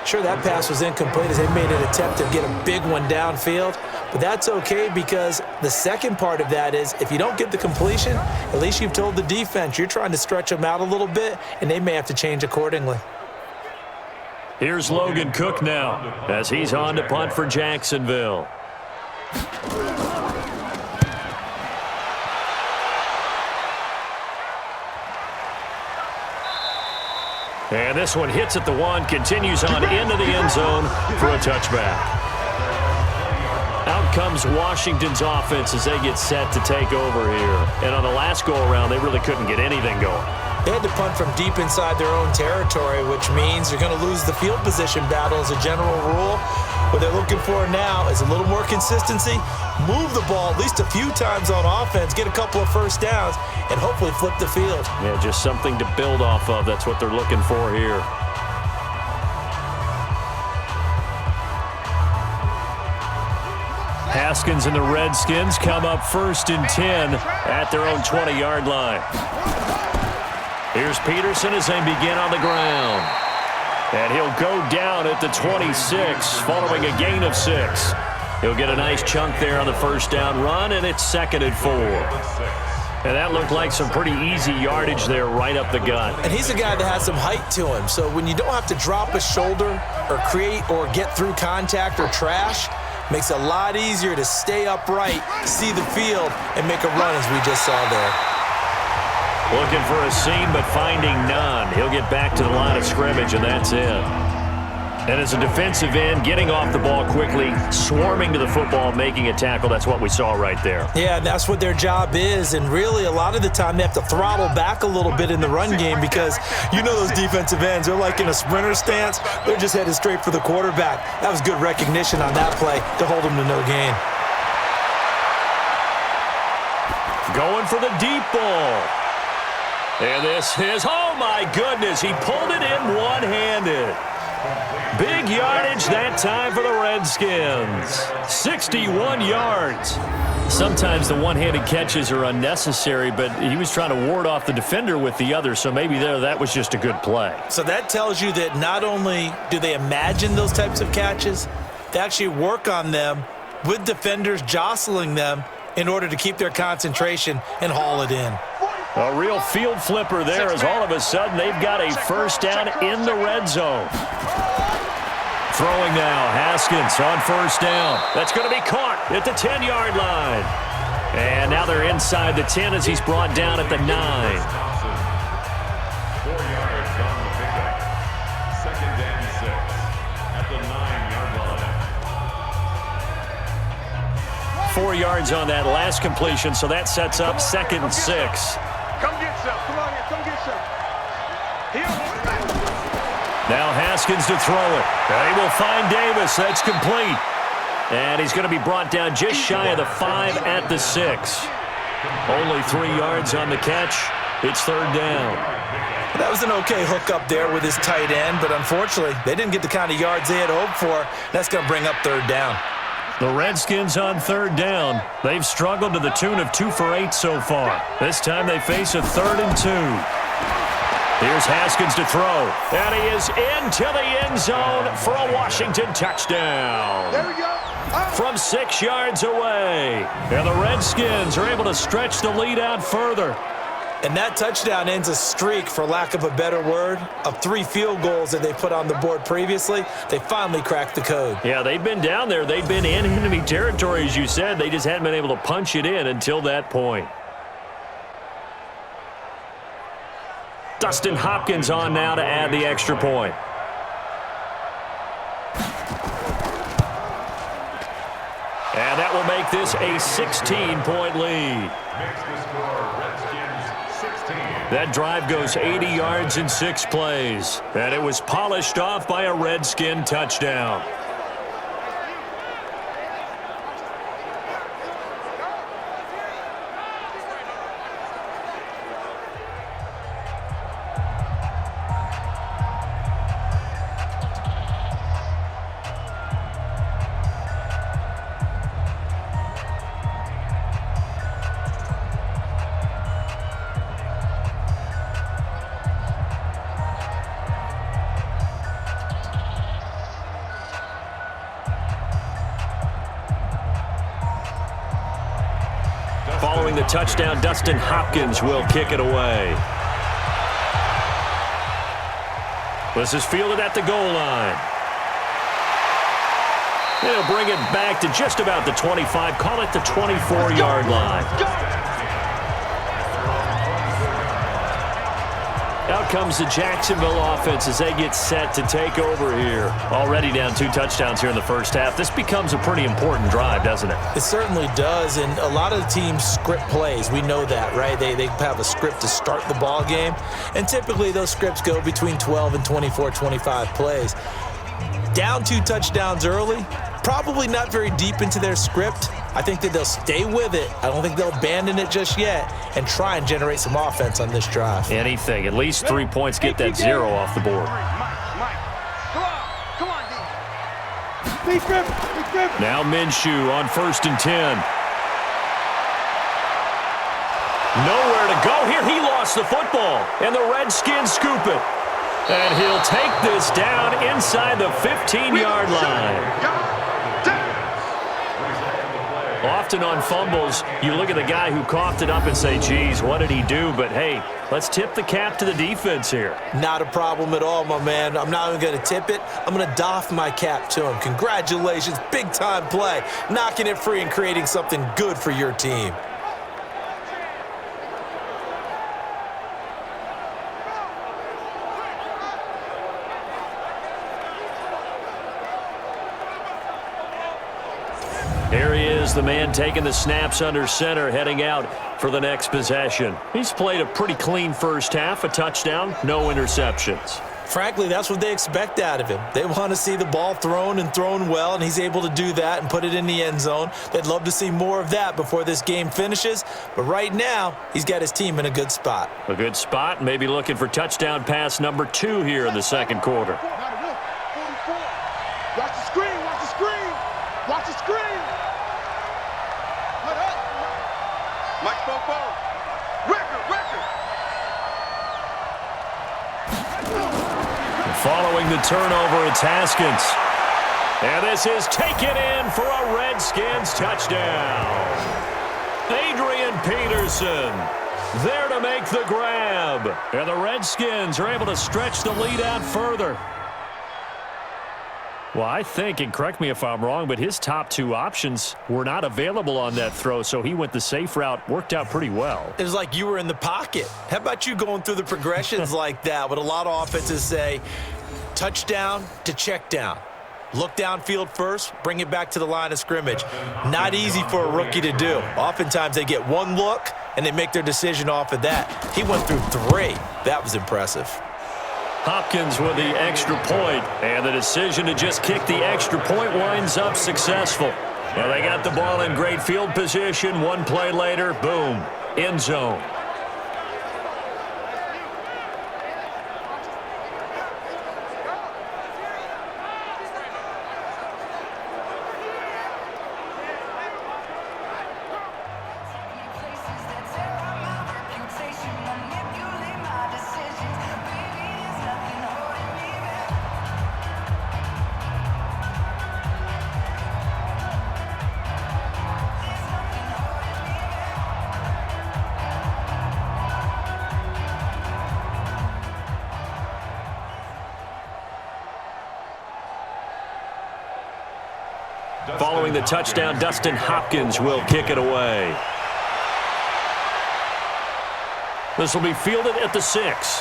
C: Sure, that pass was incomplete as they made an attempt to get a big one downfield. But that's okay because the second part of that is if you don't get the completion, at least you've told the defense you're trying to stretch them out a little bit, and they may have to change accordingly.
B: Here's Logan Cook now as he's on to punt for Jacksonville. And this one hits at the 1, continues on into the end zone for a touchback. Out comes Washington's offense as they get set to take over here. And on the last go-around, they really couldn't get anything going.
C: They had to punt from deep inside their own territory, which means you're going to lose the field position battle as a general rule. What they're looking for now is a little more consistency, move the ball at least a few times on offense, get a couple of first downs, and hopefully flip the field.
B: Yeah, just something to build off of. That's what they're looking for here. Haskins and the Redskins come up 1st and 10 at their own 20-yard line. Here's Peterson as they begin on the ground. And he'll go down at the 26 following a gain of 6. He'll get a nice chunk there on the first down run, and it's 2nd and 4. And that looked like some pretty easy yardage there right up the gut.
C: And he's a guy that has some height to him. So when you don't have to drop a shoulder or create or get through contact or trash, makes it a lot easier to stay upright, see the field, and make a run as we just saw there.
B: Looking for a seam, but finding none. He'll get back to the line of scrimmage, and that's it. And as a defensive end, getting off the ball quickly, swarming to the football, making a tackle, that's what we saw right there.
C: Yeah, that's what their job is, and really a lot of the time they have to throttle back a little bit in the run game because you know those defensive ends, they're like in a sprinter stance. They're just headed straight for the quarterback. That was good recognition on that play to hold them to no gain.
B: Going for the deep ball. And this is, oh my goodness, he pulled it in one-handed. Big yardage that time for the Redskins. 61 yards. Sometimes the one-handed catches are unnecessary, but he was trying to ward off the defender with the other, so maybe that was just a good play.
C: So that tells you that not only do they imagine those types of catches, they actually work on them with defenders jostling them in order to keep their concentration and haul it in.
B: A real field flipper there as all of a sudden they've got a first down in the red zone. Throwing now, Haskins on first down. That's going to be caught. at the 10-yard line. And now they're inside the 10 as he's brought down at the 9.
G: 4 yards on the pickup. 2nd and 6 at the 9-yard line.
B: 4 yards on that last completion, so that sets up 2nd and 6.
E: Come get some. Come on here. Come get some. Here.
B: Now Haskins to throw it. He will find Davis. That's complete. And he's going to be brought down just shy of the 5 at the 6. Only 3 yards on the catch. It's 3rd down.
C: That was an okay hook up there with his tight end, but unfortunately, they didn't get the kind of yards they had hoped for. That's going to bring up 3rd down.
B: The Redskins on 3rd down. They've struggled to the tune of 2 for 8 so far. This time they face a 3rd and 2. Here's Haskins to throw. And he is into the end zone for a Washington touchdown.
E: There we go.
B: From 6 yards away. And the Redskins are able to stretch the lead out further.
C: And that touchdown ends a streak, for lack of a better word, of 3 field goals that they put on the board previously. They finally cracked the code.
B: Yeah, they've been down there. They've been in enemy territory, as you said. They just hadn't been able to punch it in until that point. Dustin Hopkins on now to add the extra point. And that will make this a 16-point lead.
G: Makes the score Redskins 16.
B: That drive goes 80 yards in 6 plays. And it was polished off by a Redskin touchdown. Following the touchdown, Dustin Hopkins will kick it away. This is fielded at the goal line. They'll bring it back to just about the 25, call it the 24-yard line. Out comes the Jacksonville offense as they get set to take over here. Already down 2 touchdowns here in the first half. This becomes a pretty important drive, doesn't it?
C: It certainly does, and a lot of the teams script plays. We know that, right? They have a script to start the ball game, and typically those scripts go between 12 and 24, 25 plays. Down 2 touchdowns early, probably not very deep into their script. I think that they'll stay with it. I don't think they'll abandon it just yet and try and generate some offense on this drive.
B: Anything. At least 3 points, get that 0 off the board.
E: Mike. Come on, D.
D: Big grip.
B: Now Minshew on 1st and 10. Nowhere to go here. He lost the football, and the Redskins scoop it. And he'll take this down inside the 15-yard line. Often on fumbles, you look at the guy who coughed it up and say, geez, what did he do? But, hey, let's tip the cap to the defense here.
C: Not a problem at all, my man. I'm not even going to tip it. I'm going to doff my cap to him. Congratulations, big-time play. Knocking it free and creating something good for your team.
B: Here he is, the man taking the snaps under center, heading out for the next possession. He's played a pretty clean first half, a touchdown, no interceptions.
C: Frankly, that's what they expect out of him. They want to see the ball thrown and thrown well, and he's able to do that and put it in the end zone. They'd love to see more of that before this game finishes, but right now, he's got his team in a good spot.
B: A good spot, maybe looking for touchdown pass number 2 here in the second quarter.
E: Watch the screen. Watch the screen. Mike spoke forward. Record.
B: Following the turnover, it's Haskins. And this is taken in for a Redskins touchdown. Adrian Peterson there to make the grab. And the Redskins are able to stretch the lead out further. Well, I think, and correct me if I'm wrong, but his top two options were not available on that throw, so he went the safe route. Worked out pretty well.
C: It was like you were in the pocket. How about you going through the progressions like that? What a lot of offenses say, touchdown to check down. Look downfield first, bring it back to the line of scrimmage. Not easy for a rookie to do. Oftentimes they get one look, and they make their decision off of that. He went through 3. That was impressive.
B: Hopkins with the extra point, and the decision to just kick the extra point winds up successful. Well, they got the ball in great field position. One play later, boom, end zone. Following the touchdown, Dustin Hopkins will kick it away. This will be fielded at the 6.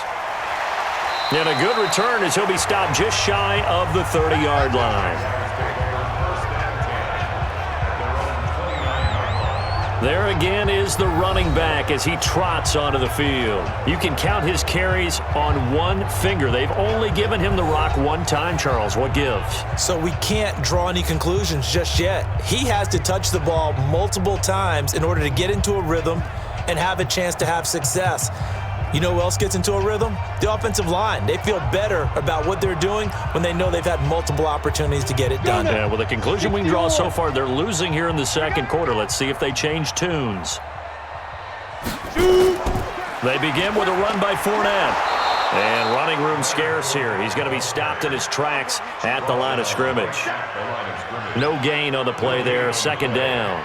B: And a good return as he'll be stopped just shy of the 30-yard line. There again is the running back as he trots onto the field. You can count his carries on one finger. They've only given him the rock one time, Charles. What gives?
C: So we can't draw any conclusions just yet. He has to touch the ball multiple times in order to get into a rhythm and have a chance to have success. You know who else gets into a rhythm? The offensive line. They feel better about what they're doing when they know they've had multiple opportunities to get it done.
B: Yeah, well, the conclusion we can draw so far, they're losing here in the second quarter. Let's see if they change tunes. They begin with a run by Fournette. And running room scarce here. He's going to be stopped in his tracks at the line of scrimmage. No gain on the play there. Second down.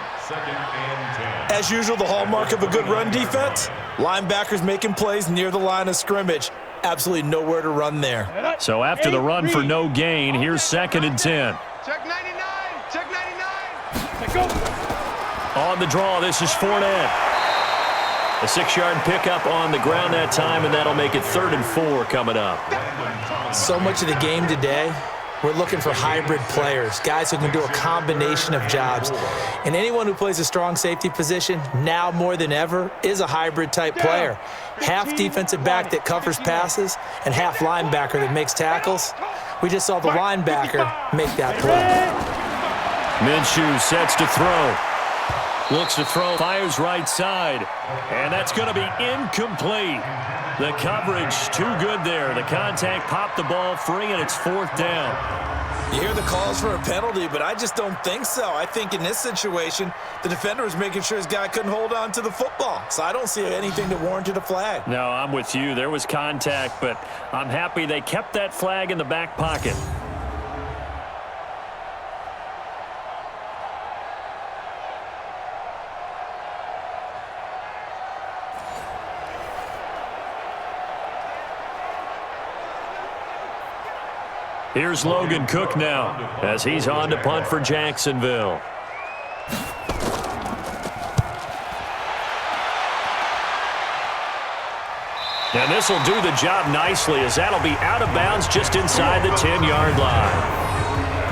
C: As usual, the hallmark of a good run defense, linebackers making plays near the line of scrimmage. Absolutely nowhere to run there.
B: So after the run for no gain, here's 2nd and 10.
E: Check 99. Check 99.
D: Let's go.
B: On the draw, this is Fournette. A 6-yard pickup on the ground that time, and that'll make it 3rd and 4 coming up.
C: So much of the game today, we're looking for hybrid players, guys who can do a combination of jobs. And anyone who plays a strong safety position, now more than ever, is a hybrid type player. Half defensive back that covers passes and half linebacker that makes tackles. We just saw the linebacker make that play.
B: Minshew sets to throw. Looks to throw, fires right side, and that's going to be incomplete. The coverage too good there. The contact popped the ball free, and it's 4th down.
C: You hear the calls for a penalty, but I just don't think so. I think in this situation, the defender was making sure his guy couldn't hold on to the football. So I don't see anything that warranted a flag.
B: No, I'm with you. There was contact, but I'm happy they kept that flag in the back pocket. Here's Logan Cook now as he's on to punt for Jacksonville. And this will do the job nicely as that'll be out of bounds just inside the 10-yard line.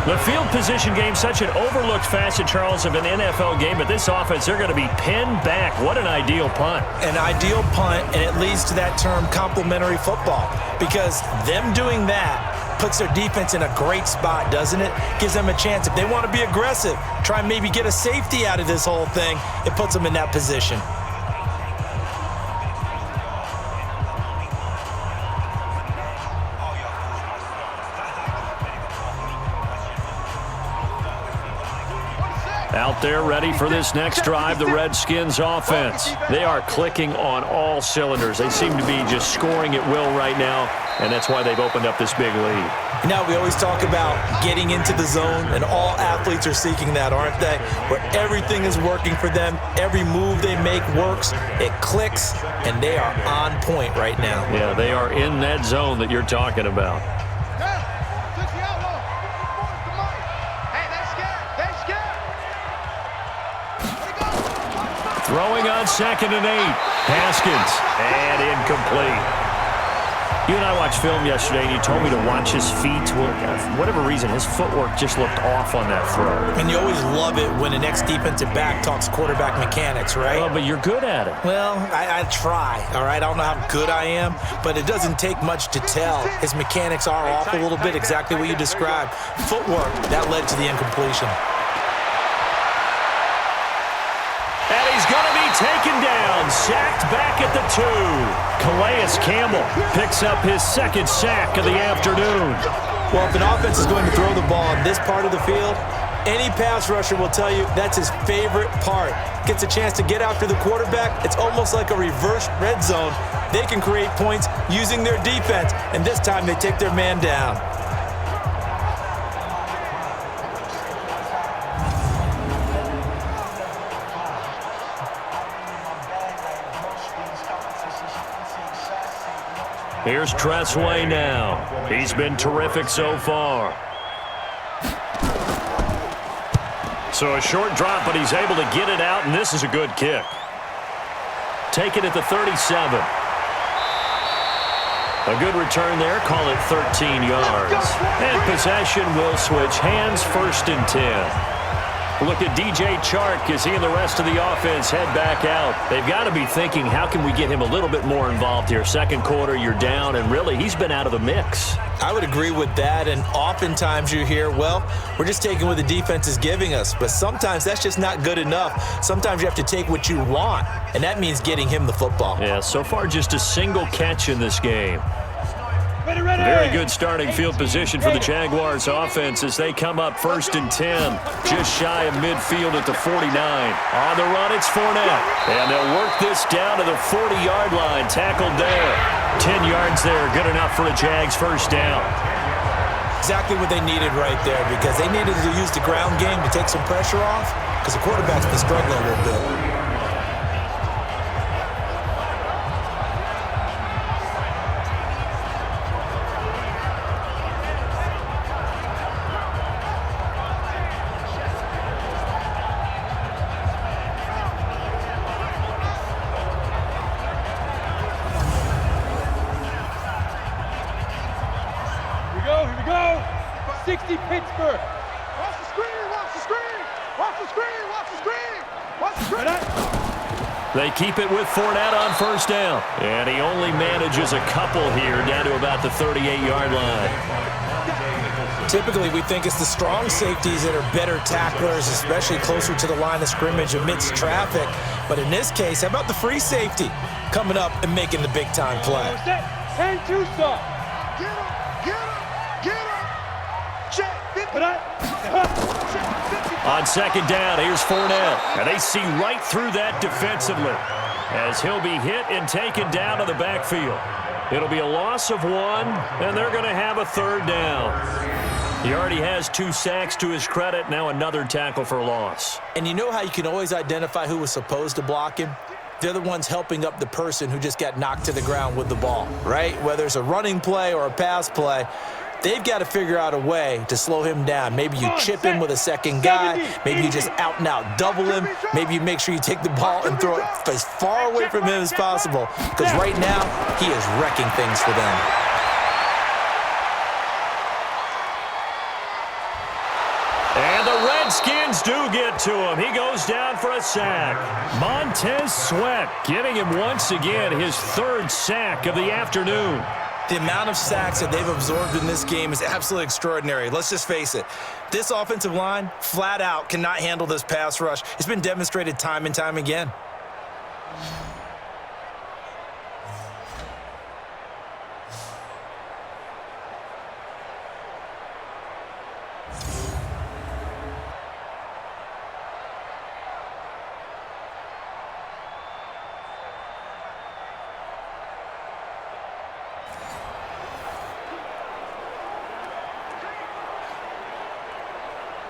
B: The field position game, such an overlooked facet, Charles, of an NFL game, but this offense, they're going to be pinned back. What an ideal punt.
C: An ideal punt, and it leads to that term complementary football, because them doing that puts their defense in a great spot, doesn't it? Gives them a chance. If they want to be aggressive, try and maybe get a safety out of this whole thing, it puts them in that position.
B: Out there ready for this next drive, the Redskins offense. They are clicking on all cylinders. They seem to be just scoring at will right now, and that's why they've opened up this big lead.
C: Now, we always talk about getting into the zone, and all athletes are seeking that, aren't they? Where everything is working for them, every move they make works, it clicks, and they are on point right now.
B: Yeah, they are in that zone that you're talking about. Throwing on 2nd and 8. Haskins. And incomplete. You and I watched film yesterday, and you told me to watch his feet. Well, for whatever reason, his footwork just looked off on that throw.
C: And you always love it when the next defensive back talks quarterback mechanics, right?
B: Well, but you're good at it.
C: Well, I try, all right? I don't know how good I am, but it doesn't take much to tell. His mechanics are off a little bit, exactly what you described. Footwork, that led to the incompletion.
B: And he's going to be taken down, sacked back at the 2. Calais Campbell picks up his 2nd sack of the afternoon.
C: Well, if an offense is going to throw the ball in this part of the field, any pass rusher will tell you that's his favorite part. Gets a chance to get after the quarterback. It's almost like a reverse red zone. They can create points using their defense, and this time they take their man down.
B: Here's Tressway now. He's been terrific so far. So a short drop, but he's able to get it out, and this is a good kick. Take it at the 37. A good return there. Call it 13 yards. And possession will switch hands, 1st and 10. Look at DJ Chark as he and the rest of the offense head back out. They've got to be thinking, how can we get him a little bit more involved here? 2nd quarter, you're down, and really, he's been out of the mix.
C: I would agree with that, and oftentimes you hear, well, we're just taking what the defense is giving us, but sometimes that's just not good enough. Sometimes you have to take what you want, and that means getting him the football.
B: Yeah, so far just a single catch in this game. Very good starting field position for the Jaguars offense as they come up 1st and 10, just shy of midfield at the 49. On the run, it's Fournette, and they'll work this down to the 40-yard line, tackled there. 10 yards there, good enough for a Jags 1st down.
C: Exactly what they needed right there, because they needed to use the ground game to take some pressure off, because the quarterback's been struggling a little bit.
D: Pittsburgh. Watch the screen, watch the screen, watch the screen, watch the screen, watch the screen.
B: They keep it with Fournette on 1st down. And he only manages a couple here down to about the 38-yard line.
C: Typically, we think it's the strong safeties that are better tacklers, especially closer to the line of scrimmage amidst traffic. But in this case, how about the free safety coming up and making the big-time play?
D: 10-2 stop. Get him, get him, get him. Check.
B: On 2nd down, here's Fournette. And they see right through that defensively as he'll be hit and taken down to the backfield. It'll be a loss of 1, and they're going to have a 3rd down. He already has 2 sacks to his credit, now another tackle for loss.
C: And you know how you can always identify who was supposed to block him? They're the ones helping up the person who just got knocked to the ground with the ball, right? Whether it's a running play or a pass play, they've got to figure out a way to slow him down. Maybe you chip him with a 2nd guy. Maybe you just out-and-out double him. Maybe you make sure you take the ball and throw it as far away from him as possible, because right now he is wrecking things for them.
B: And the Redskins do get to him. He goes down for a sack. Montez Sweat getting him once again his 3rd sack of the afternoon.
C: The amount of sacks that they've absorbed in this game is absolutely extraordinary. Let's just face it. This offensive line, flat out, cannot handle this pass rush. It's been demonstrated time and time again.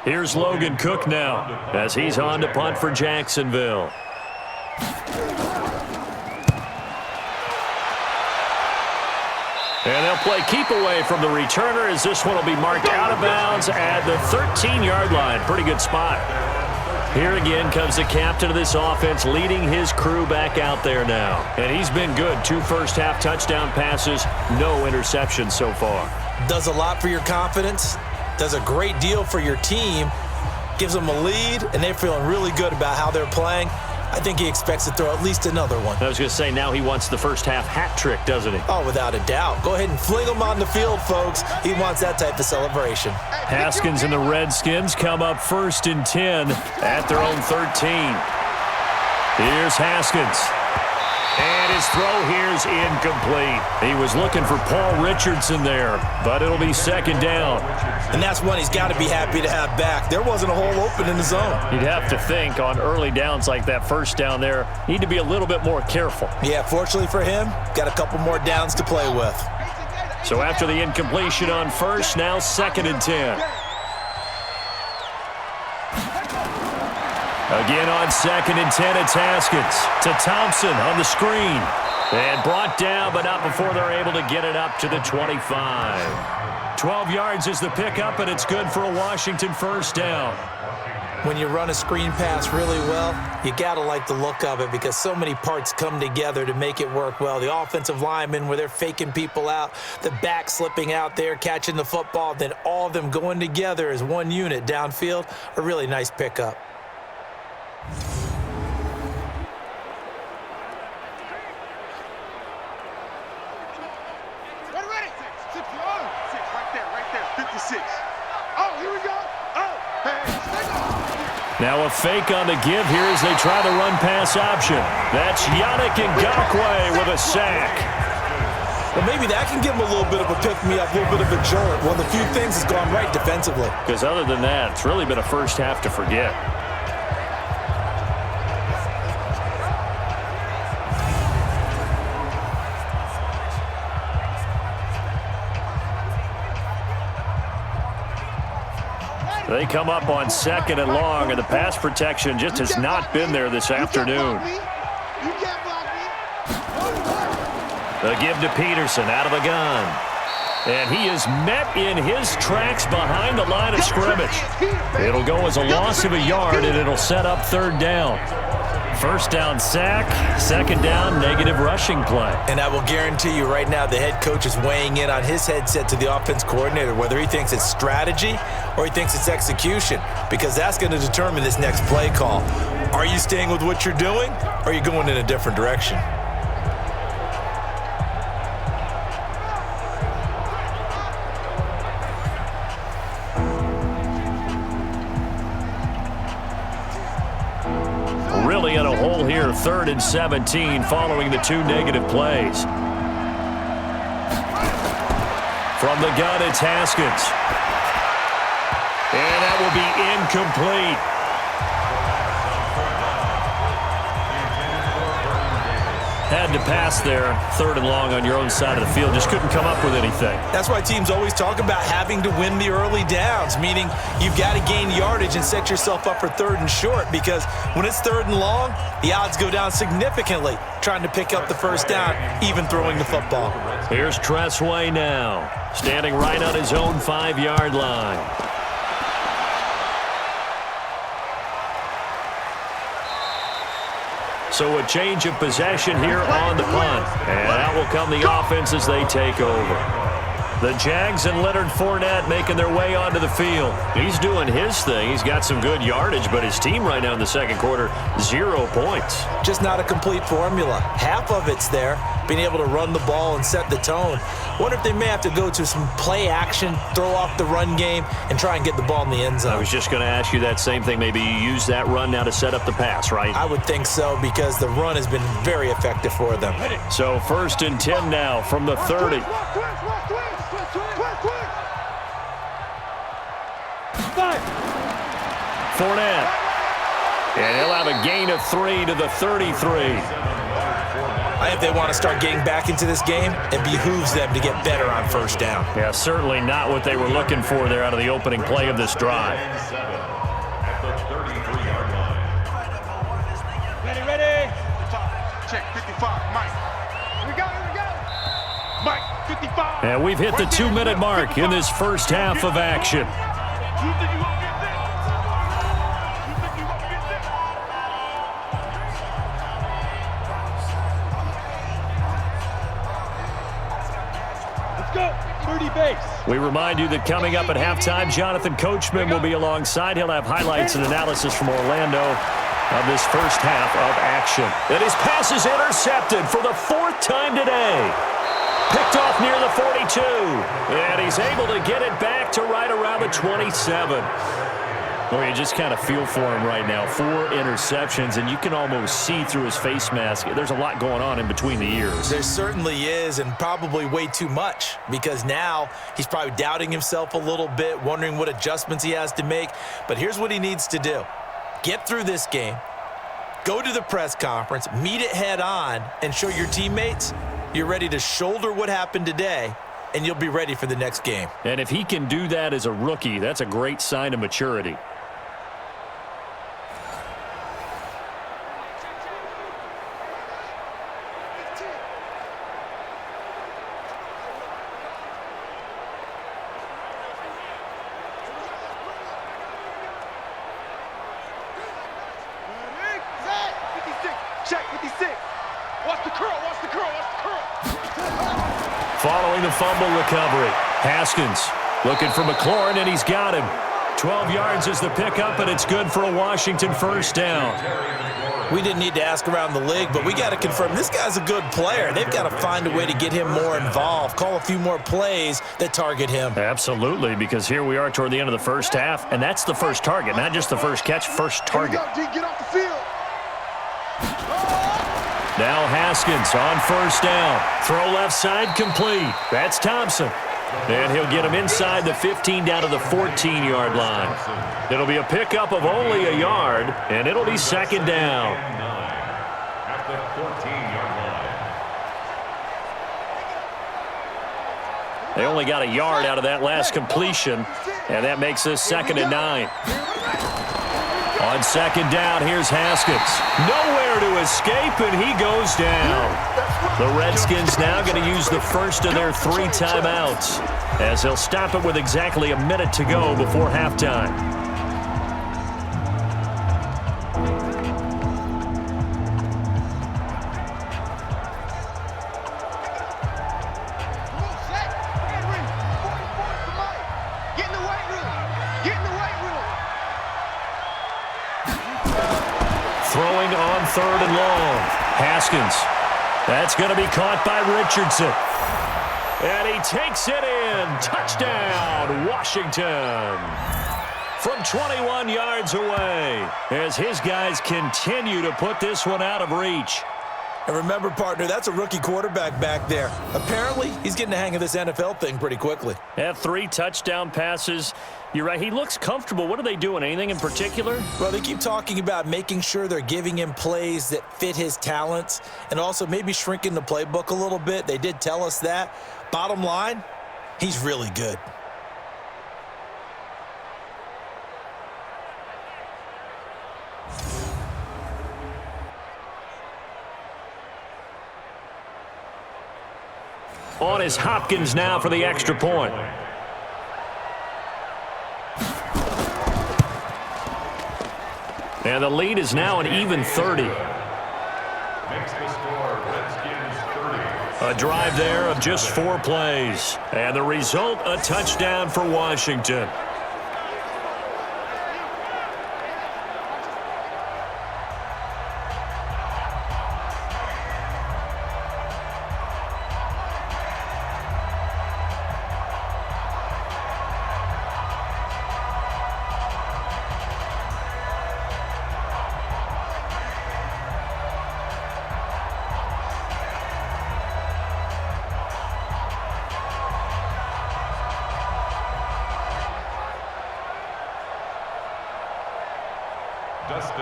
B: Here's Logan Cook now as he's on to punt for Jacksonville. And they'll play keep away from the returner as this one will be marked out of bounds at the 13-yard line. Pretty good spot.
F: Here again comes the captain of this offense leading his crew back out there now. And he's been good. 2 first-half touchdown passes, no interceptions so far.
C: Does a lot for your confidence, does a great deal for your team, gives them a lead, and they're feeling really good about how they're playing. I think he expects to throw at least another one.
F: I was going to say, now he wants the first-half hat trick, doesn't he?
C: Oh, without a doubt. Go ahead and fling him on the field, folks. He wants that type of celebration.
F: Haskins and the Redskins come up 1st and 10 at their own 13. Here's Haskins. And his throw here's incomplete. He was looking for Paul Richardson there, but it'll be 2nd down.
C: And that's one he's got to be happy to have back. There wasn't a hole open in the zone.
F: You'd have to think on early downs like that first down there, need to be a little bit more careful.
C: Yeah, fortunately for him, got a couple more downs to play with.
F: So after the incompletion on 1st, now 2nd and 10. Again on 2nd and 10, it's Haskins to Thompson on the screen. And brought down, but not before they're able to get it up to the 25. 12 yards is the pickup, and it's good for a Washington first down.
C: When you run a screen pass really well, you got to like the look of it because so many parts come together to make it work well. The offensive linemen, where they're faking people out, the back slipping out there, catching the football, then all of them going together as one unit downfield, a really nice pickup.
E: Ready? 6 right there, 56. Oh, here we go. Oh, hey,
F: now a fake on the give here as they try the run-pass option. That's Yannick Ngakoue with a sack.
C: Well, maybe that can give him a little bit of a pick-me-up, a little bit of a jolt. One of the few things that's gone right defensively.
F: Because other than that, it's really been a first half to forget. They come up on 2nd and long, and the pass protection just has not been there this afternoon. The give to Peterson out of the gun. And he is met in his tracks behind the line of scrimmage. It'll go as a loss of a yard, and it'll set up 3rd down. 1st down sack, 2nd down negative rushing play.
C: And I will guarantee you right now the head coach is weighing in on his headset to the offense coordinator, whether he thinks it's strategy or he thinks it's execution, because that's going to determine this next play call. Are you staying with what you're doing, or are you going in a different direction?
F: Really in a hole here, 3rd and 17 following the 2 negative plays. From the gun, it's Haskins. And that will be incomplete. Had to pass there, 3rd and long on your own side of the field. Just couldn't come up with anything.
C: That's why teams always talk about having to win the early downs, meaning you've got to gain yardage and set yourself up for 3rd and short, because when it's 3rd and long, the odds go down significantly trying to pick up the first down, even throwing the football.
F: Here's Tressway now, standing right on his own 5-yard line. So a change of possession here on the punt. And out will come the offense as they take over. The Jags and Leonard Fournette making their way onto the field. He's doing his thing. He's got some good yardage, but his team right now in the 2nd quarter, 0 points.
C: Just not a complete formula. Half of it's there, being able to run the ball and set the tone. Wonder if they may have to go to some play action, throw off the run game, and try and get the ball in the end zone.
F: I was just going to ask you that same thing. Maybe you use that run now to set up the pass, right?
C: I would think so, because the run has been very effective for them.
F: So 1st and 10 now from the 30. Fournette. And he'll have a gain of 3 to the 33.
C: I think they want to start getting back into this game. It behooves them to get better on 1st down.
F: Yeah, certainly not what they were looking for there out of the opening play of this drive.
E: Ready. Check 55, Mike. Here we go. Mike, 55.
F: And we've hit the 2-minute mark in this first half of action.
D: 30 base.
B: We remind you that coming up at halftime, Jonathan Coachman will be alongside. He'll have highlights and analysis from Orlando of this first half of action. And his pass is intercepted for the 4th time today. Picked off near the 42. And he's able to get it back to right around the 27. Well, you just kind of feel for him right now. 4 interceptions, and you can almost see through his face mask. There's a lot going on in between the ears.
C: There certainly is, and probably way too much, because now he's probably doubting himself a little bit, wondering what adjustments he has to make. But here's what he needs to do. Get through this game, go to the press conference, meet it head on, and show your teammates you're ready to shoulder what happened today, and you'll be ready for the next game.
B: And if he can do that as a rookie, that's a great sign of maturity.
E: Check 56. Watch the curl, watch the curl, watch the curl.
B: Following the fumble recovery, Haskins looking for McLaurin, and he's got him. 12 yards is the pickup, and it's good for a Washington first down.
C: We didn't need to ask around the league, but we got to confirm this guy's a good player. They've got to find a way to get him more involved, call a few more plays that target him.
B: Absolutely, because here we are toward the end of the first half, and that's the first target, not just the first catch, first target.
E: Get off the field.
B: Now Haskins on first down. Throw left side complete. That's Thompson. And he'll get him inside the 15 down to the 14-yard line. It'll be a pickup of only a yard, and it'll be second down.
G: At the 14-yard line.
B: They only got a yard out of that last completion, and that makes this 2nd and 9. On second down, here's Haskins. Nowhere to escape, and he goes down. The Redskins now going to use the first of their 3 timeouts, as they'll stop it with exactly a minute to go before halftime. Throwing on 3rd and long. Haskins. That's going to be caught by Richardson. And he takes it in. Touchdown, Washington. From 21 yards away, as his guys continue to put this one out of reach.
C: And remember, partner, that's a rookie quarterback back there. Apparently, he's getting the hang of this NFL thing pretty quickly.
B: Had 3 touchdown passes. You're right, he looks comfortable. What are they doing? Anything in particular?
C: Well, they keep talking about making sure they're giving him plays that fit his talents and also maybe shrinking the playbook a little bit. They did tell us that. Bottom line, he's really good.
B: On is Hopkins now for the extra point. And the lead is now an even 30.
G: Makes the score Redskins 30.
B: A drive there of just 4 plays. And the result, a touchdown for Washington.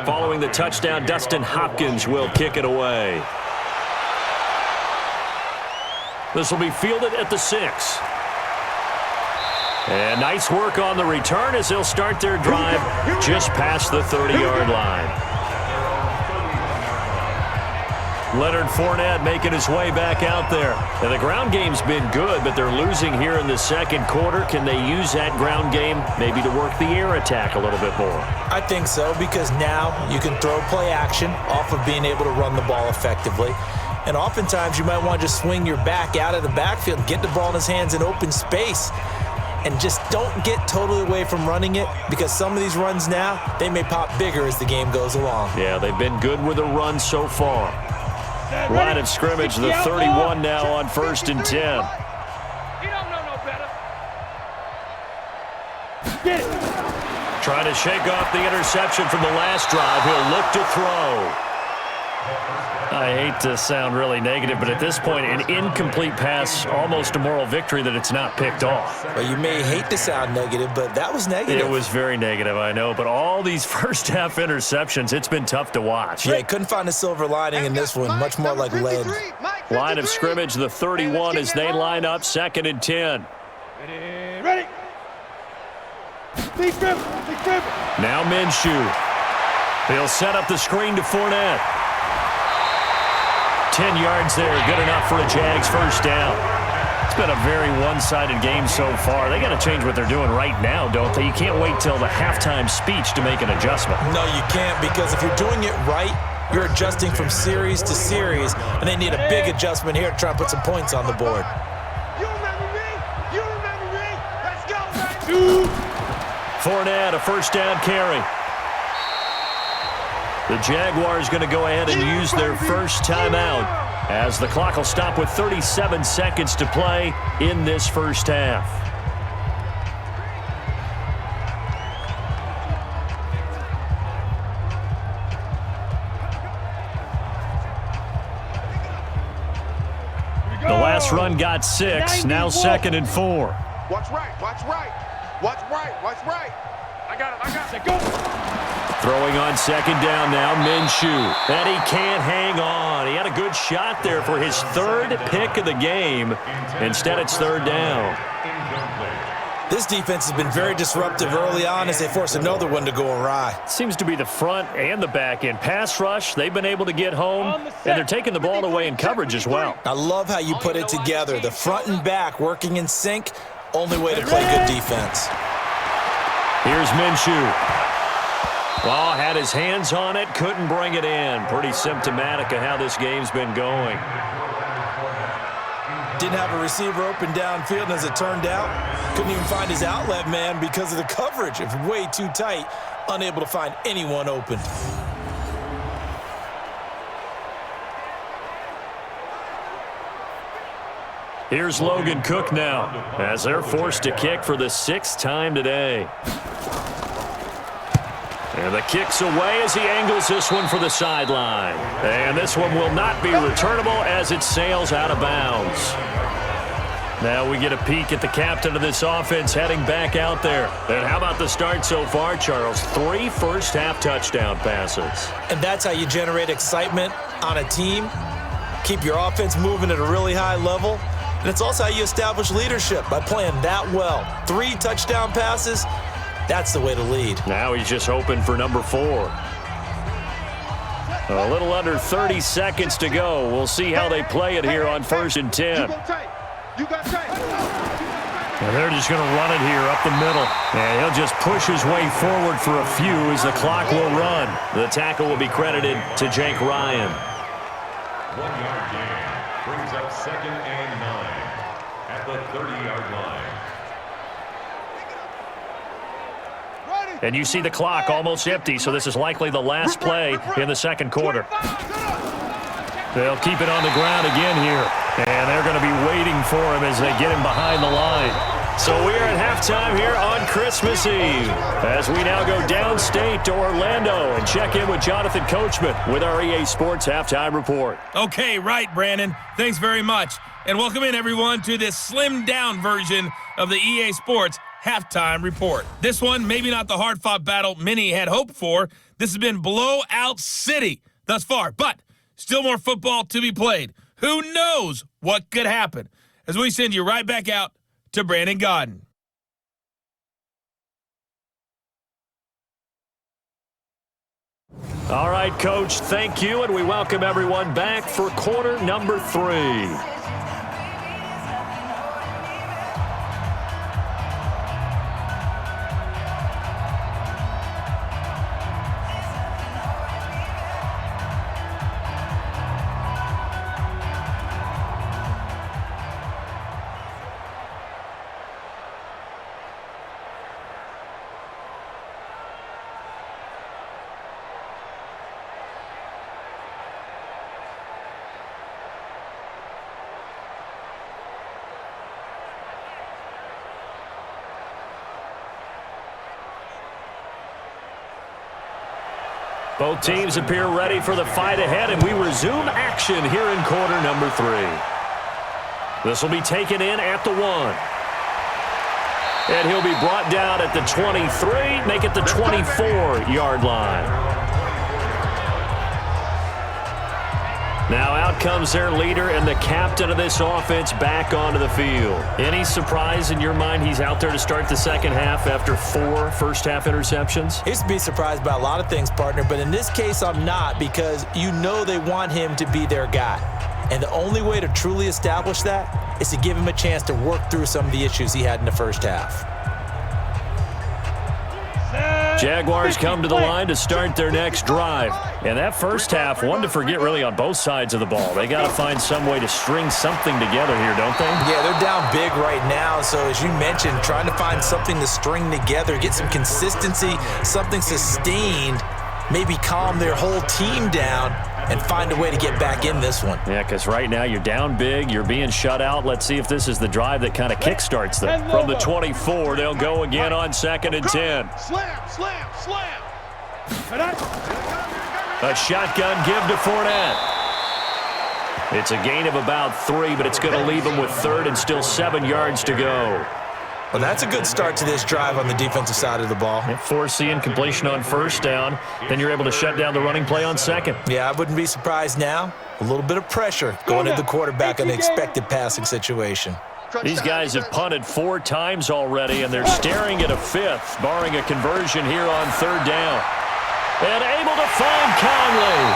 B: Following the touchdown, Dustin Hopkins will kick it away. This will be fielded at the 6. And nice work on the return as they'll start their drive just past the 30-yard line. Leonard Fournette making his way back out there. And the ground game's been good, but they're losing here in the second quarter. Can they use that ground game maybe to work the air attack a little bit more?
C: I think so, because now you can throw play action off of being able to run the ball effectively. And oftentimes you might want to just swing your back out of the backfield, get the ball in his hands in open space, and just don't get totally away from running it, because some of these runs now, they may pop bigger as the game goes along.
B: Yeah, they've been good with the run so far. Line of scrimmage, the 31 now on 1st and 10.
D: You don't know no better. Get it.
B: Trying to shake off the interception from the last drive. He'll look to throw. I hate to sound really negative, but at this point, an incomplete pass, almost a moral victory that it's not picked off.
C: Well, you may hate to sound negative, but that was negative.
B: It was very negative, I know, but all these first-half interceptions, it's been tough to watch.
C: Yeah, couldn't find a silver lining in this one, much more like lead.
B: Line of scrimmage, the 31, as they line up 2nd and 10.
D: Ready. Big grip.
B: Now Minshew. He'll set up the screen to Fournette. 10 yards there, good enough for a Jags first down. It's been a very one-sided game so far. They got to change what they're doing right now, don't they? You can't wait till the halftime speech to make an adjustment.
C: No, you can't, because if you're doing it right, you're adjusting from series to series, and they need a big adjustment here to try and put some points on the board.
D: You remember me? You remember me? Let's go, baby.
B: Fournette, a first down carry. The Jaguars going to go ahead and use their first timeout, as the clock will stop with 37 seconds to play in this first half. The last run got 6, now 2nd and 4.
E: Watch right. I got it. Go.
B: Throwing on 2nd down now, Minshew. And he can't hang on. He had a good shot there for his 3rd pick of the game. Instead, it's 3rd down.
C: This defense has been very disruptive early on as they force another one to go awry.
B: Seems to be the front and the back end. Pass rush, they've been able to get home, and they're taking the ball away in coverage as well.
C: I love how you put it together. The front and back working in sync, only way to play good defense.
B: Here's Minshew. Well, had his hands on it, couldn't bring it in. Pretty symptomatic of how this game's been going.
C: Didn't have a receiver open downfield, and as it turned out, couldn't even find his outlet man because of the coverage. It was way too tight, unable to find anyone open.
B: Here's Logan Cook now, as they're forced to kick for the 6th time today. And the kick's away as he angles this one for the sideline. And this one will not be returnable as it sails out of bounds. Now we get a peek at the captain of this offense heading back out there. And how about the start so far, Charles? 3 first-half touchdown passes.
C: And that's how you generate excitement on a team. Keep your offense moving at a really high level. And it's also how you establish leadership, by playing that well. 3 touchdown passes. That's the way to lead.
B: Now he's just hoping for number 4. A little under 30 seconds to go. We'll see how they play it here on 1st and 10. And they're just going to run it here up the middle. And he'll just push his way forward for a few as the clock will run. The tackle will be credited to Jake Ryan.
G: 1-yard gain brings up 2nd and 9 at the 30-yard line.
B: And you see the clock almost empty, so this is likely the last play in the 2nd quarter. They'll keep it on the ground again here. And they're going to be waiting for him as they get him behind the line. So we are at halftime here on Christmas Eve, as we now go downstate to Orlando and check in with Jonathan Coachman with our EA Sports Halftime Report.
A: Okay, right, Brandon. Thanks very much. And welcome in, everyone, to this slimmed-down version of the EA Sports Halftime Report. This one, maybe not the hard-fought battle many had hoped for. This has been blowout city thus far, but still more football to be played. Who knows what could happen? As we send you right back out to Brandon Godden.
B: All right, Coach, thank you, and we welcome everyone back for quarter number 3. Both teams appear ready for the fight ahead, and we resume action here in quarter number 3. This will be taken in at the 1. And he'll be brought down at the 23, make it the 24-yard line. Now out comes their leader and the captain of this offense back onto the field. Any surprise in your mind he's out there to start the second half after 4 first-half interceptions?
C: He's to be surprised by a lot of things, partner, but in this case I'm not, because you know they want him to be their guy. And the only way to truly establish that is to give him a chance to work through some of the issues he had in the first half.
B: Jaguars come to the line to start their next drive. And that first half, one to forget really on both sides of the ball. They got to find some way to string something together here, don't they?
C: Yeah, they're down big right now. So as you mentioned, trying to find something to string together, get some consistency, something sustained, maybe calm their whole team down and find a way to get back in this one.
B: Yeah, because right now you're down big, you're being shut out. Let's see if this is the drive that kind of kickstarts them. From the 24, they'll go again on 2nd and 10.
E: Slam, slam, slam.
B: A shotgun give to Fournette. It's a gain of about 3, but it's going to leave them with 3rd and still 7 yards to go.
C: Well, that's a good start to this drive on the defensive side of the ball.
B: Foreseeing completion on 1st down, then you're able to shut down the running play on 2nd.
C: Yeah, I wouldn't be surprised now. A little bit of pressure going into the quarterback in an expected passing situation.
B: These guys have punted 4 times already, and they're staring at a 5th, barring a conversion here on 3rd down. And able to find Conley.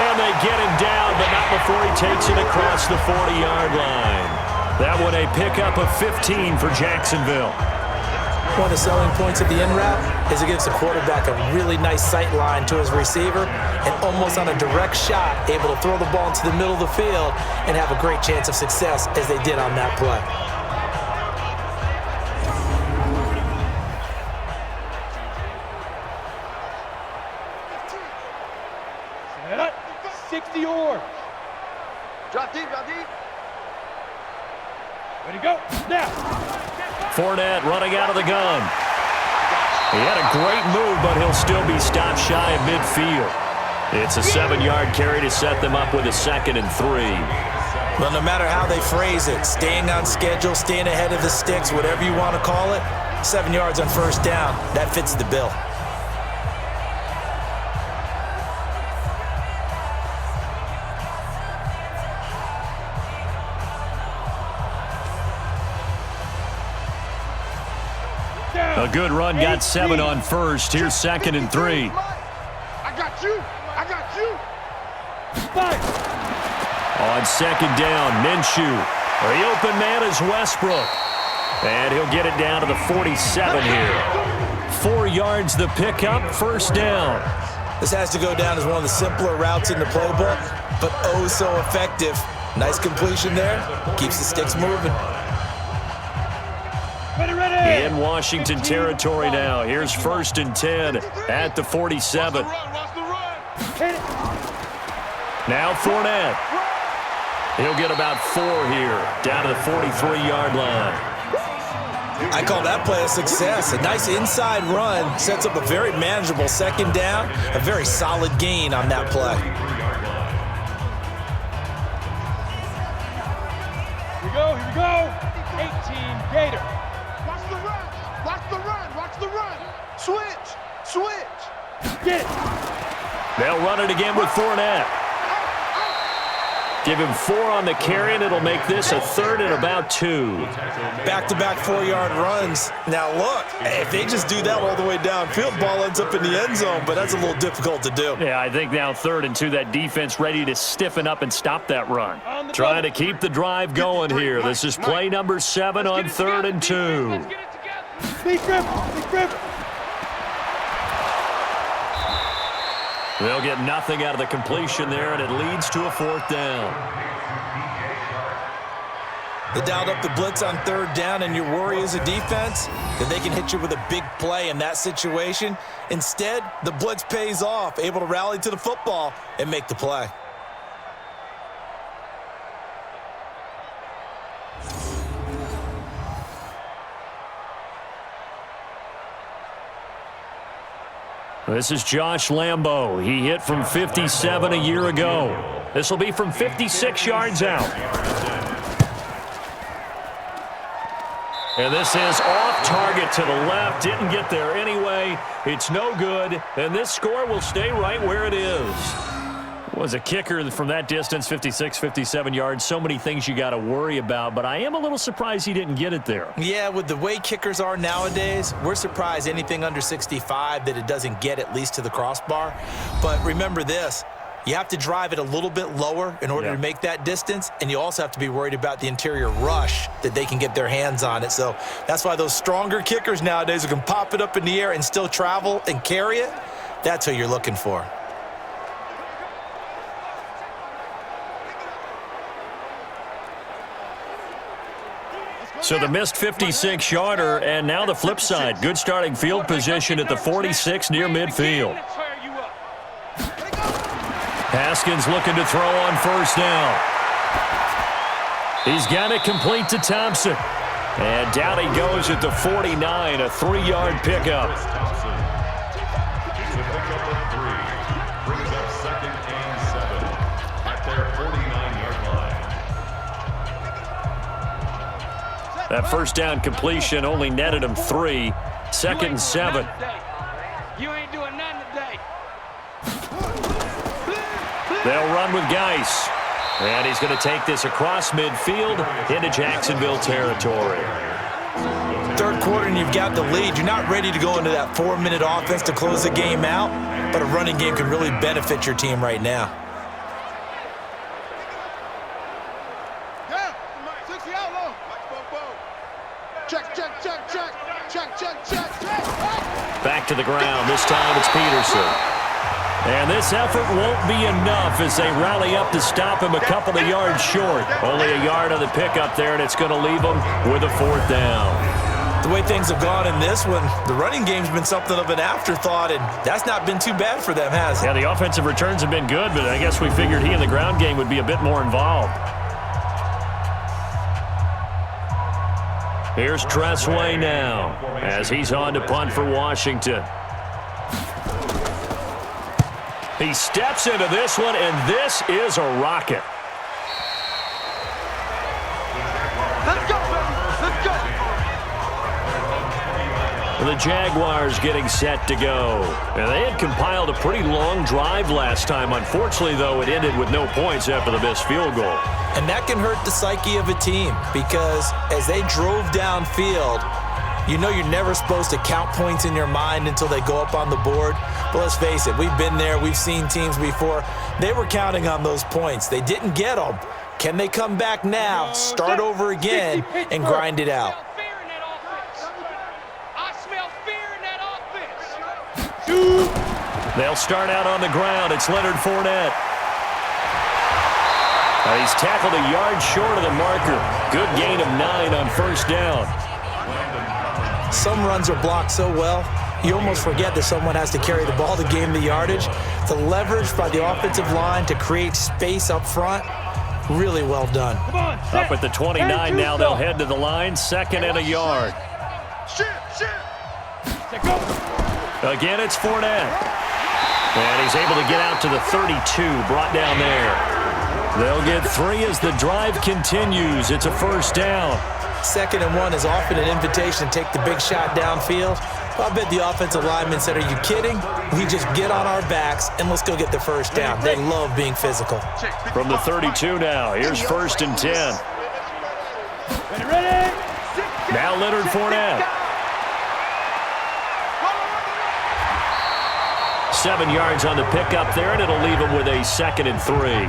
B: And they get him down, but not before he takes it across the 40-yard line. That one a pickup of 15 for Jacksonville.
C: One of the selling points of the in route is it gives the quarterback a really nice sight line to his receiver and almost on a direct shot able to throw the ball into the middle of the field and have a great chance of success as they did on that play.
D: Set up. 60 or.
E: Drop deep, drop deep.
D: Ready to go. Now.
B: Fournette running out of the gun. He had a great move, but he'll still be stopped shy of midfield. It's a 7-yard carry to set them up with a 2nd and 3.
C: Well, no matter how they phrase it, staying on schedule, staying ahead of the sticks, whatever you want to call it, 7 yards on 1st down, that fits the bill.
B: A good run, got 7 on 1st. Here's 2nd and 3.
E: I got you. I got you.
B: On 2nd down, Minshew. The open man is Westbrook. And he'll get it down to the 47 here. 4 yards the pickup, 1st down.
C: This has to go down as one of the simpler routes in the playbook, but oh so effective. Nice completion there. Keeps the sticks moving.
B: In Washington territory now. Here's 1st and 10 at the 47. Now Fournette. He'll get about 4 here, down to the 43-yard line.
C: I call that play a success. A nice inside run sets up a very manageable 2nd down. A very solid gain on that play.
D: Here we go. 18 Gator.
E: Watch the run. Watch the run. Watch the run. Switch. Switch.
D: Get it.
B: They'll run it again with Fournette. Give him 4 on the carry, and it'll make this a 3rd and about 2.
C: Back-to-back 4-yard runs. Now look, if they just do that all the way downfield, ball ends up in the end zone, but that's a little difficult to do.
B: Yeah, I think now 3rd and 2, that defense ready to stiffen up and stop that run. Trying to keep the drive going here. This is play number 7 on 3rd and 2.
D: Big grip. Big grip.
B: They'll get nothing out of the completion there, and it leads to a 4th down.
C: They dialed up the blitz on 3rd down, and your worry as a defense that they can hit you with a big play in that situation. Instead, the blitz pays off, able to rally to the football and make the play.
B: This is Josh Lambo. He hit from 57 a year ago. This will be from 56 yards out. And this is off target to the left. Didn't get there anyway. It's no good. And this score will stay right where it is. Was a kicker from that distance, 56, 57 yards. So many things you got to worry about, but I am a little surprised he didn't get it there.
C: Yeah, with the way kickers are nowadays, we're surprised anything under 65 that it doesn't get at least to the crossbar. But remember this, you have to drive it a little bit lower in order to make that distance, and you also have to be worried about the interior rush that they can get their hands on it. So that's why those stronger kickers nowadays who can pop it up in the air and still travel and carry it, that's who you're looking for.
B: So the missed 56-yarder, and now the flip side. Good starting field position at the 46 near midfield. Haskins looking to throw on first down. He's got it complete to Thompson. And down he goes at the 49, a 3-yard pickup.
G: It's a pickup of 3. Brings up 2nd and 7 at their 49-yard line.
B: That first down completion only netted him 3. 2nd and 7.
D: You ain't doing nothing today.
B: They'll run with Geis. And he's going to take this across midfield into Jacksonville territory.
C: Third quarter and you've got the lead. You're not ready to go into that 4-minute offense to close the game out, but a running game can really benefit your team right now.
B: Back to the ground. This time it's Peterson. And this effort won't be enough as they rally up to stop him a couple of yards short. Only a yard on the pickup there, and it's going to leave him with a 4th down.
C: The way things have gone in this one, the running game's been something of an afterthought, and that's not been too bad for them, has it?
B: Yeah, the offensive returns have been good, but I guess we figured he in the ground game would be a bit more involved. Here's Tressway now as he's on to punt for Washington. He steps into this one, and this is a rocket.
D: Let's go, baby. Let's go.
B: The Jaguars getting set to go. And they had compiled a pretty long drive last time. Unfortunately, though, it ended with no points after the missed field goal.
C: And that can hurt the psyche of a team because as they drove downfield, you know you're never supposed to count points in your mind until they go up on the board. But let's face it, we've been there. We've seen teams before. They were counting on those points. They didn't get them. Can they come back now, start over again, and grind it out?
B: They'll start out on the ground. It's Leonard Fournette. He's tackled a yard short of the marker. Good gain of 9 on first down.
C: Some runs are blocked so well, you almost forget that someone has to carry the ball to gain the yardage. The leverage by the offensive line to create space up front, really well done.
B: Up at the 29 now, they'll head to the line, 2nd and a yard. Again, it's Fournette. And he's able to get out to the 32, brought down there. They'll get 3 as the drive continues. It's a first down.
C: 2nd and 1 is often an invitation to take the big shot downfield. I bet the offensive lineman said, are you kidding? We just get on our backs and let's go get the first down. They love being physical.
B: From the 32 now, here's 1st and 10. Now Leonard Fournette. 7 yards on the pickup there, and it'll leave him with a 2nd and 3.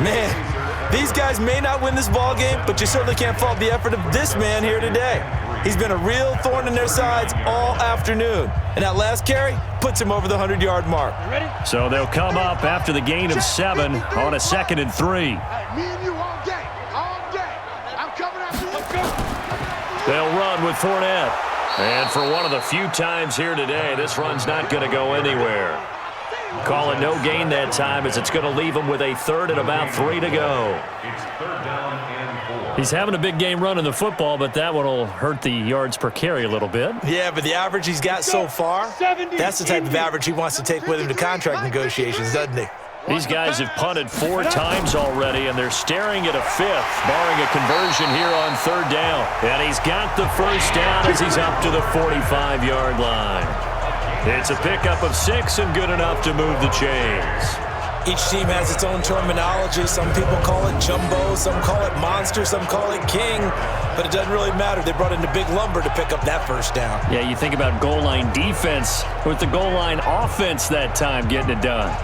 C: Man, these guys may not win this ball game, but you certainly can't fault the effort of this man here today. He's been a real thorn in their sides all afternoon. And that last carry puts him over the 100-yard mark.
B: So they'll come up after the gain of 7 on a 2nd and 3.
D: Hey, me and you all day. All day. I'm coming after you.
B: They'll run with Fournette. And for one of the few times here today, this run's not going to go anywhere.
F: Call it no gain that time as it's going to leave him with a third and about 3 to go.
G: It's third down and 4.
B: He's having a big game running the football, but that one will hurt the yards per carry a little bit.
C: Yeah, but the average he's got so far, that's the type of average he wants to take with him to contract negotiations, doesn't he?
B: These guys have punted 4 times already, and they're staring at a 5th, barring a conversion here on third down. And he's got the first down as he's up to the 45-yard line. It's a pickup of 6 and good enough to move the chains.
C: Each team has its own terminology. Some people call it jumbo, some call it monster, some call it king. But it doesn't really matter. They brought in the big lumber to pick up that first down.
B: Yeah, you think about goal line defense with the goal line offense that time getting it done.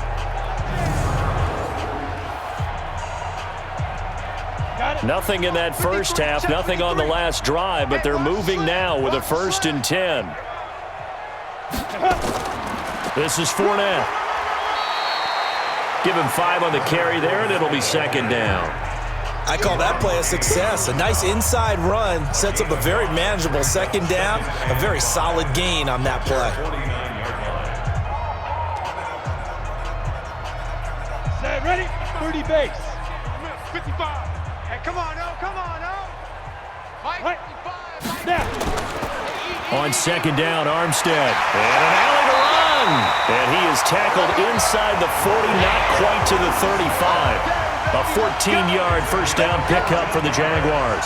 B: Nothing in that first half, nothing on the last drive, but they're moving now with a 1st and 10. This is Fournette. Give him 5 on the carry there, and it'll be 2nd down.
C: I call that play a success. A nice inside run sets up a very manageable 2nd down, a very solid gain on that play.
D: Set, ready? 30 base. 55. Hey, come on, no, come on, no. Mike, 55. Now.
B: On 2nd down, Armstead. And an alley to run. And he is tackled inside the 40, not quite to the 35. A 14-yard first down pickup for the Jaguars.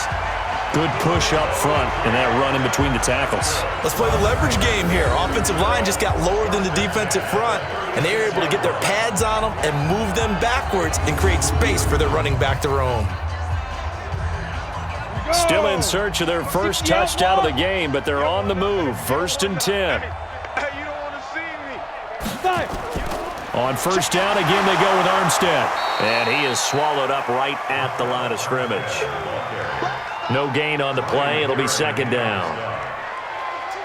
B: Good push up front and that run in between the tackles.
C: Let's play the leverage game here. Offensive line just got lower than the defensive front, and they were able to get their pads on them and move them backwards and create space for their running back to roam.
B: Still in search of their first touchdown of the game, but they're on the move. 1st and 10.
E: Hey, you don't want to see me.
B: On first down, again, they go with Armstead. And he is swallowed up right at the line of scrimmage. No gain on the play. It'll be 2nd down.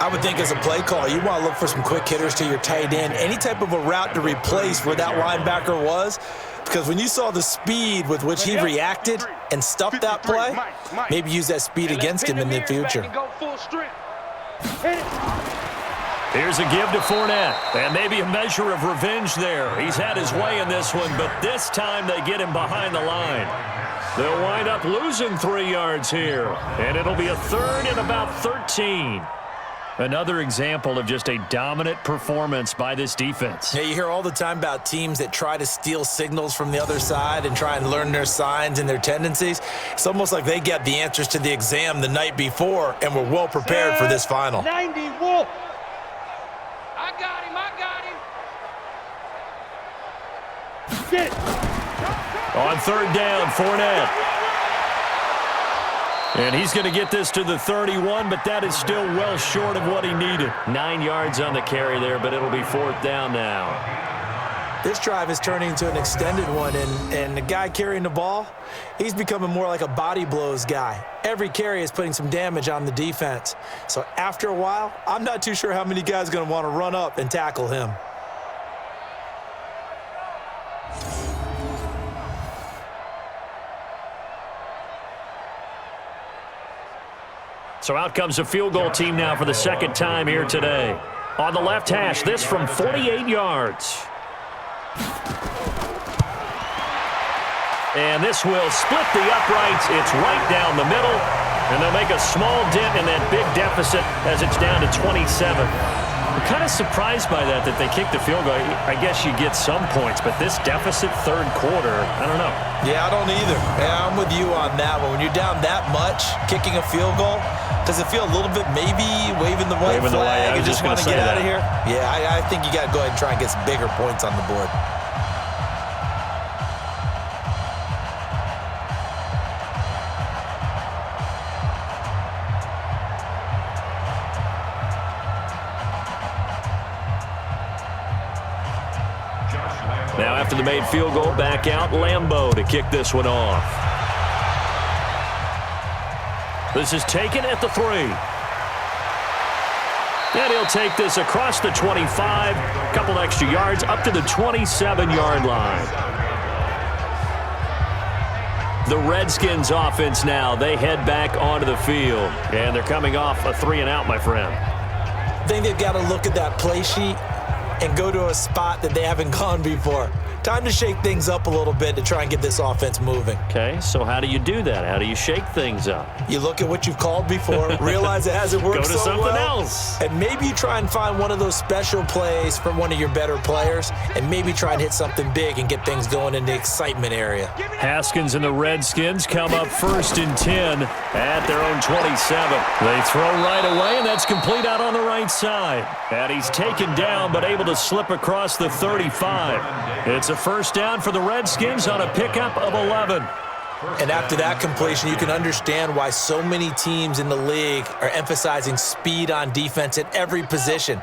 C: I would think as a play call, you want to look for some quick hitters to your tight end, any type of a route to replace where that linebacker was. Because when you saw the speed with which he reacted and stuffed that play, maybe use that speed against him in the future.
B: Here's a give to Fournette, and maybe a measure of revenge there. He's had his way in this one, but this time they get him behind the line. They'll wind up losing 3 yards here, and it'll be a 3rd and about 13. Another example of just a dominant performance by this defense.
C: Yeah, you hear all the time about teams that try to steal signals from the other side and try and learn their signs and their tendencies. It's almost like they get the answers to the exam the night before and were well prepared for this final.
D: 90 Wolf.
E: I got him.
D: Get it.
B: On 3rd down, Fournette. And he's going to get this to the 31, but that is still well short of what he needed. 9 yards on the carry there, but it'll be 4th down now.
C: This drive is turning into an extended one, and the guy carrying the ball, he's becoming more like a body blows guy. Every carry is putting some damage on the defense. So after a while, I'm not too sure how many guys are going to want to run up and tackle him.
B: So out comes a field goal team now for the 2nd time here today. On the left hash, this from 48 yards. And this will split the uprights. It's right down the middle. And they'll make a small dent in that big deficit as it's down to 27. I'm kind of surprised by that they kicked the field goal. I guess you get some points, but this deficit 3rd quarter, I don't know.
C: Yeah, I don't either. Yeah, I'm with you on that one. When you're down that much, kicking a field goal, does it feel a little bit maybe waving the white flag and just want to get out of here? Yeah, I think you got to go ahead and try and get some bigger points on the board.
B: Now after the made field goal, back out Lambeau to kick this one off. This is taken at the 3. And he'll take this across the 25, a couple extra yards, up to the 27-yard line. The Redskins offense now, they head back onto the field. And they're coming off a 3-and-out, my friend.
C: I think they've got to look at that play sheet and go to a spot that they haven't gone before. Time to shake things up a little bit to try and get this offense moving.
F: Okay, so how do you do that? How do you shake things up?
C: You look at what you've called before, realize it hasn't worked
F: Go to
C: so
F: something
C: well,
F: else.
C: and maybe you try and find one of those special plays from one of your better players, and maybe try and hit something big and get things going in the excitement area.
B: Haskins and the Redskins come up 1st and 10 at their own 27. They throw right away, and that's complete out on the right side. And he's taken down, but able to slip across the 35. It's a first down for the Redskins on a pickup of 11.
C: And after that completion, you can understand why so many teams in the league are emphasizing speed on defense at every position.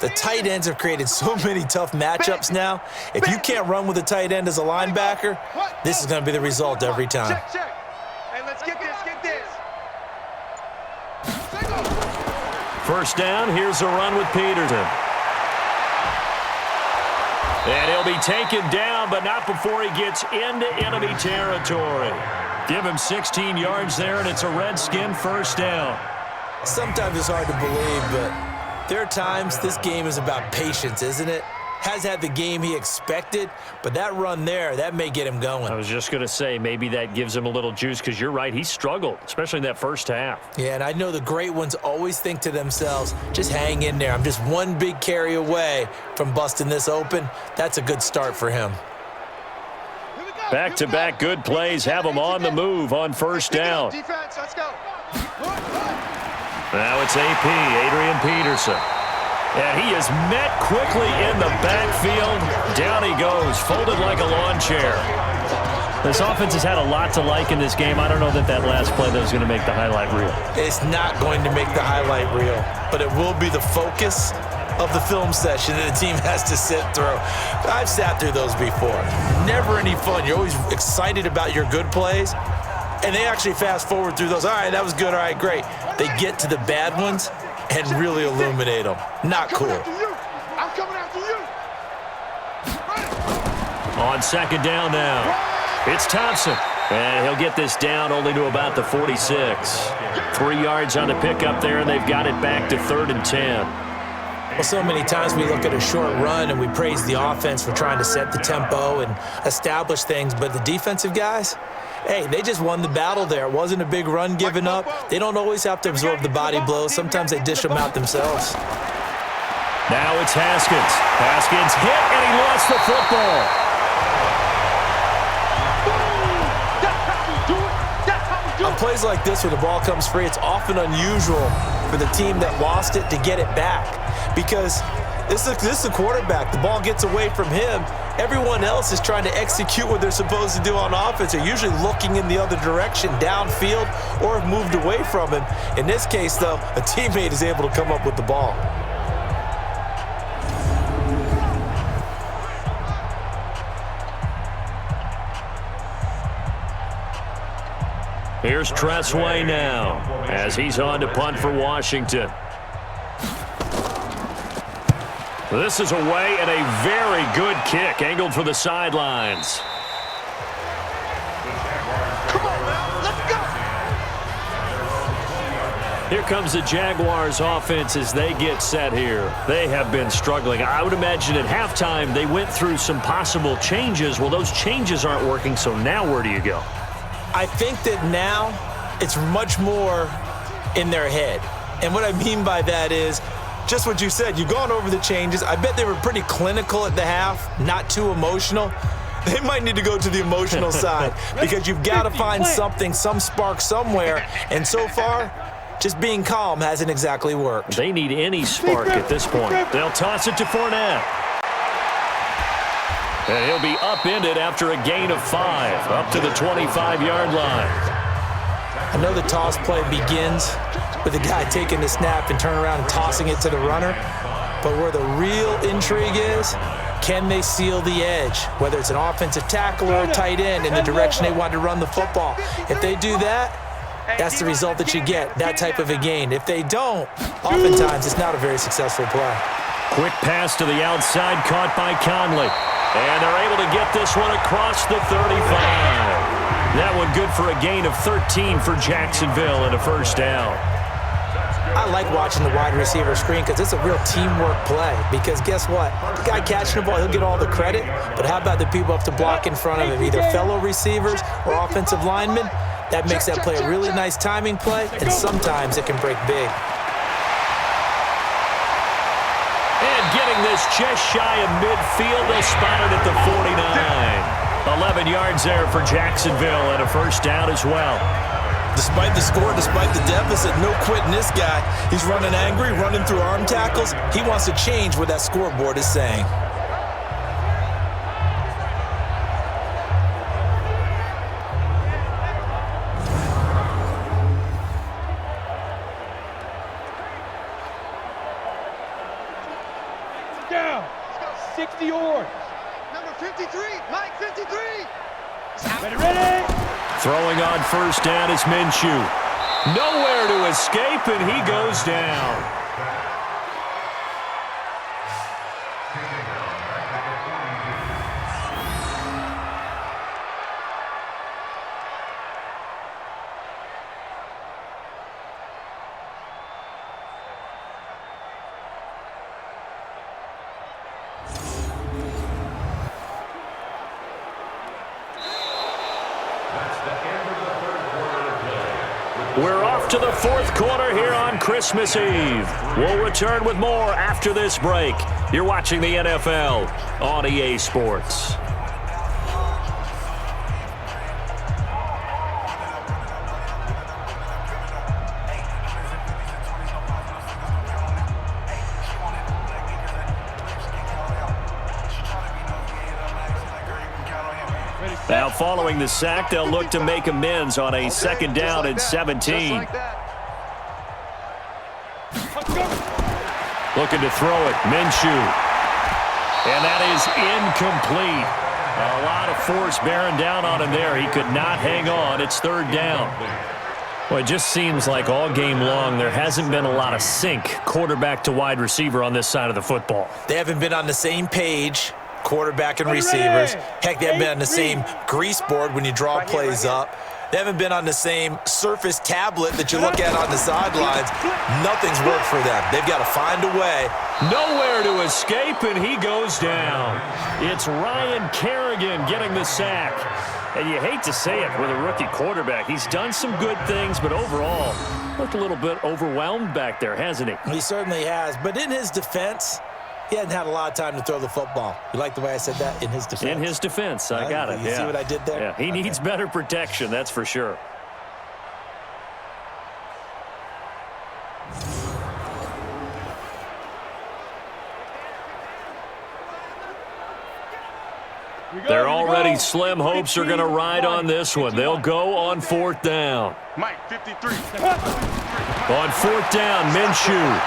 C: The tight ends have created so many tough matchups now. If you can't run with a tight end as a linebacker, this is going to be the result every time.
E: Check. Hey, let's get this.
B: First down, here's a run with Peterson. And he'll be taken down, but not before he gets into enemy territory. Give him 16 yards there, and it's a Redskin first down.
C: Sometimes it's hard to believe, but there are times this game is about patience, isn't it? Has had the game he expected, but that run there, that may get him going.
B: I was just going to say, maybe that gives him a little juice, because you're right, he struggled, especially in that first half.
C: Yeah, and I know the great ones always think to themselves, just hang in there. I'm just one big carry away from busting this open. That's a good start for him.
B: Back-to-back good plays have him on the move on first down.
E: Defense, let's go.
B: Now it's AP, Adrian Peterson. And he is met quickly in the backfield. Down he goes, folded like a lawn chair. This offense has had a lot to like in this game. I don't know that last play, though, is going to make the highlight reel.
C: It's not going to make the highlight reel, but it will be the focus of the film session that the team has to sit through. I've sat through those before. Never any fun. You're always excited about your good plays, and they actually fast forward through those. All right, that was good. All right, great. They get to the bad ones and really illuminate them. Not cool.
E: I'm coming after you.
B: On second down now, it's Thompson. And he'll get this down only to about the 46. 3 yards on the pickup there, and they've got it back to 3rd and 10.
C: Well, so many times we look at a short run and we praise the offense for trying to set the tempo and establish things, but the defensive guys, hey, they just won the battle there. It wasn't a big run given up. They don't always have to absorb the body blows. Sometimes they dish them out themselves.
B: Now it's Haskins. Haskins hit, and he lost the football.
C: On plays like this, where the ball comes free, it's often unusual for the team that lost it to get it back, because this is the quarterback. The ball gets away from him. Everyone else is trying to execute what they're supposed to do on offense. They're usually looking in the other direction, downfield, or have moved away from him. In this case, though, a teammate is able to come up with the ball.
B: Here's Tressway now as he's on to punt for Washington. This is away, and a very good kick angled for the sidelines.
E: Come on, man. Let's go.
B: Here comes the Jaguars offense as they get set here. They have been struggling. I would imagine at halftime they went through some possible changes. Well, those changes aren't working, so now where do you go?
C: I think that now it's much more in their head. And what I mean by that is just what you said. You've gone over the changes. I bet they were pretty clinical at the half, not too emotional. They might need to go to the emotional side, because you've got to find something, some spark somewhere. And so far, just being calm hasn't exactly worked.
B: They need any spark at this point. They'll toss it to Fournette. And he'll be upended after a gain of 5, up to the 25-yard line.
C: I know the toss play begins with the guy taking the snap and turning around and tossing it to the runner. But where the real intrigue is, can they seal the edge? Whether it's an offensive tackle or a tight end in the direction they want to run the football. If they do that, that's the result that you get, that type of a gain. If they don't, oftentimes it's not a very successful play.
B: Quick pass to the outside, caught by Conley. And they're able to get this one across the 35. That one good for a gain of 13 for Jacksonville and a first down.
H: I like watching the wide receiver screen because it's a real teamwork play. Because guess what? The guy catching the ball, he'll get all the credit. But how about the people up to block in front of him, either fellow receivers or offensive linemen? That makes that play a really nice timing play, and sometimes it can break big.
B: And getting this just shy of midfield, they'll spot it at the 49. 11 yards there for Jacksonville and a first down as well.
C: Despite the score, despite the deficit, no quitting this guy. He's running angry, running through arm tackles. He wants to change what that scoreboard is saying.
D: Down. 60 yards.
E: Number 53, Mike 53.
D: Ready.
B: Throwing on first down is Minshew. Nowhere to escape, and he goes down. We're off to the fourth quarter here on Christmas Eve. We'll return with more after this break. You're watching the NFL on EA Sports. Now, following the sack, they'll look to make amends on a second down and 17. Looking to throw it, Minshew. And that is incomplete. A lot of force bearing down on him there. He could not hang on. It's third down. Well, it just seems like all game long there hasn't been a lot of sync quarterback to wide receiver on this side of the football.
C: They haven't been on the same page, quarterback and receivers. Heck, they haven't been on the same grease board when you draw plays up. They haven't been on the same surface tablet that you look at on the sidelines. Nothing's worked for them. They've got to find a way.
B: Nowhere to escape, and he goes down. It's Ryan Kerrigan getting the sack. And you hate to say it with a rookie quarterback. He's done some good things, but overall, looked a little bit overwhelmed back there, hasn't he?
C: He certainly has. But in his defense, he hadn't had a lot of time to throw the football. You like the way I said that? In his defense.
B: In his defense. I got it.
C: You see what I did there?
B: Yeah, he needs better protection, that's for sure. They're already slim hopes are going to ride on this one. They'll go on fourth down.
E: Mike 53.
B: On fourth down, Minshew.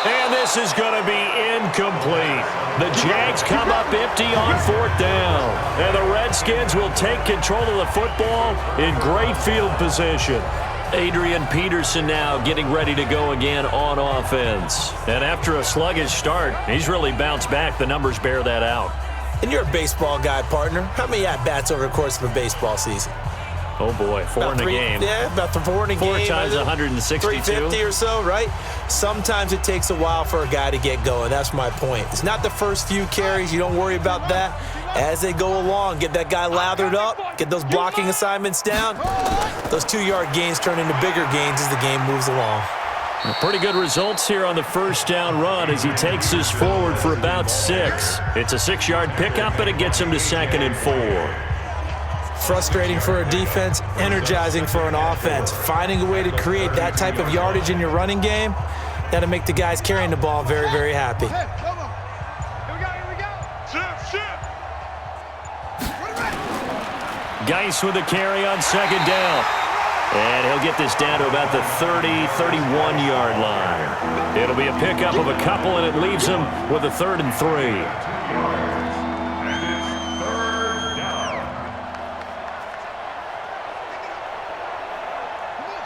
B: And this is going to be incomplete. The Jags come up empty on fourth down. And the Redskins will take control of the football in great field position. Adrian Peterson now getting ready to go again on offense. And after a sluggish start, he's really bounced back. The numbers bear that out.
C: And you're a baseball guy, partner. How many at-bats over the course of a baseball season?
B: Oh, boy, four in a game.
C: Yeah, about the four in a game.
B: 4 times 162.
C: 350 or so, right? Sometimes it takes a while for a guy to get going. That's my point. It's not the first few carries. You don't worry about that. As they go along, get that guy lathered up, get those blocking assignments down. Those 2-yard gains turn into bigger gains as the game moves along.
B: Pretty good results here on the first down run as he takes this forward for about 6. It's a 6-yard pickup, and it gets him to 2nd and 4.
C: Frustrating for a defense, energizing for an offense. Finding a way to create that type of yardage in your running game, that'll make the guys carrying the ball very, very happy.
E: Hey, come on. Here we go. Shift.
B: Geis with the carry on second down. And he'll get this down to about the 30, 31-yard line. It'll be a pickup of a couple, and it leaves him with a 3rd and 3.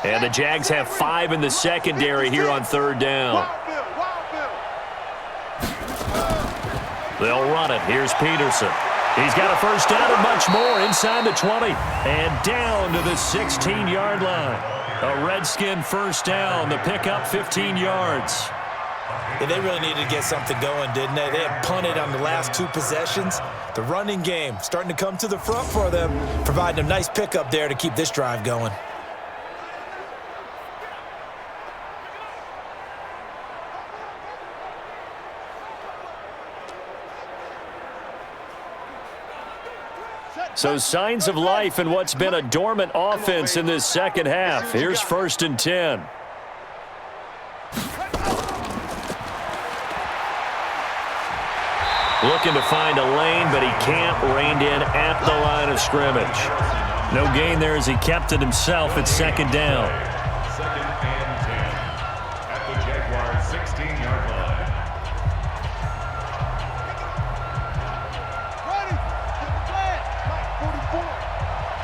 B: And the Jags have 5 in the secondary here on 3rd down. They'll run it. Here's Peterson. He's got a first down and much more inside the 20 and down to the 16-yard line. A Redskin first down. The pickup 15 yards.
H: Yeah, they really needed to get something going, didn't they? They had punted on the last 2 possessions. The running game starting to come to the front for them, providing a nice pickup there to keep this drive going.
B: So signs of life in what's been a dormant offense in this second half. Here's 1st and 10. Looking to find a lane, but he can't. Reined in at the line of scrimmage. No gain there as he kept it himself at 2nd down.
G: 2nd and 10 at the Jaguars' 16-yard line.
D: Ready? Flag. 44.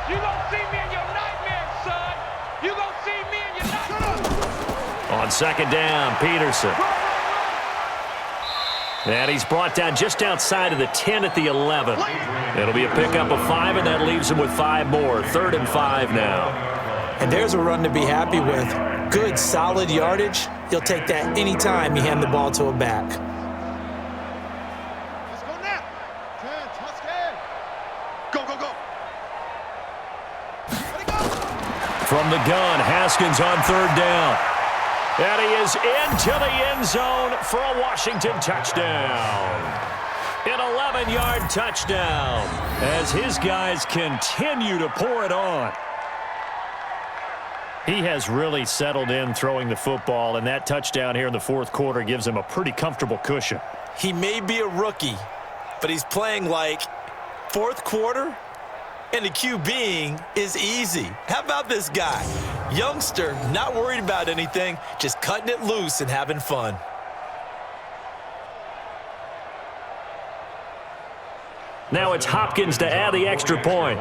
D: You gonna see me in your nightmares, son. You gonna see me in your nightmares.
B: On 2nd down, Peterson. And he's brought down just outside of the 10 at the 11. It'll be a pickup of 5, and that leaves him with 5 more. 3rd and 5 now.
H: And there's a run to be happy with. Good, solid yardage. You'll take that anytime you hand the ball to a back.
E: Let's go now. 10, touchdown. Go, go, go. Ready, go.
B: From the gun, Haskins on 3rd down. And he is into the end zone for a Washington touchdown. An 11-yard touchdown as his guys continue to pour it on. He has really settled in throwing the football, and that touchdown here in the 4th quarter gives him a pretty comfortable cushion.
H: He may be a rookie, but he's playing like 4th quarter, and the QBing is easy. How about this guy? Youngster, not worried about anything, just cutting it loose and having fun.
B: Now it's Hopkins to add the extra point.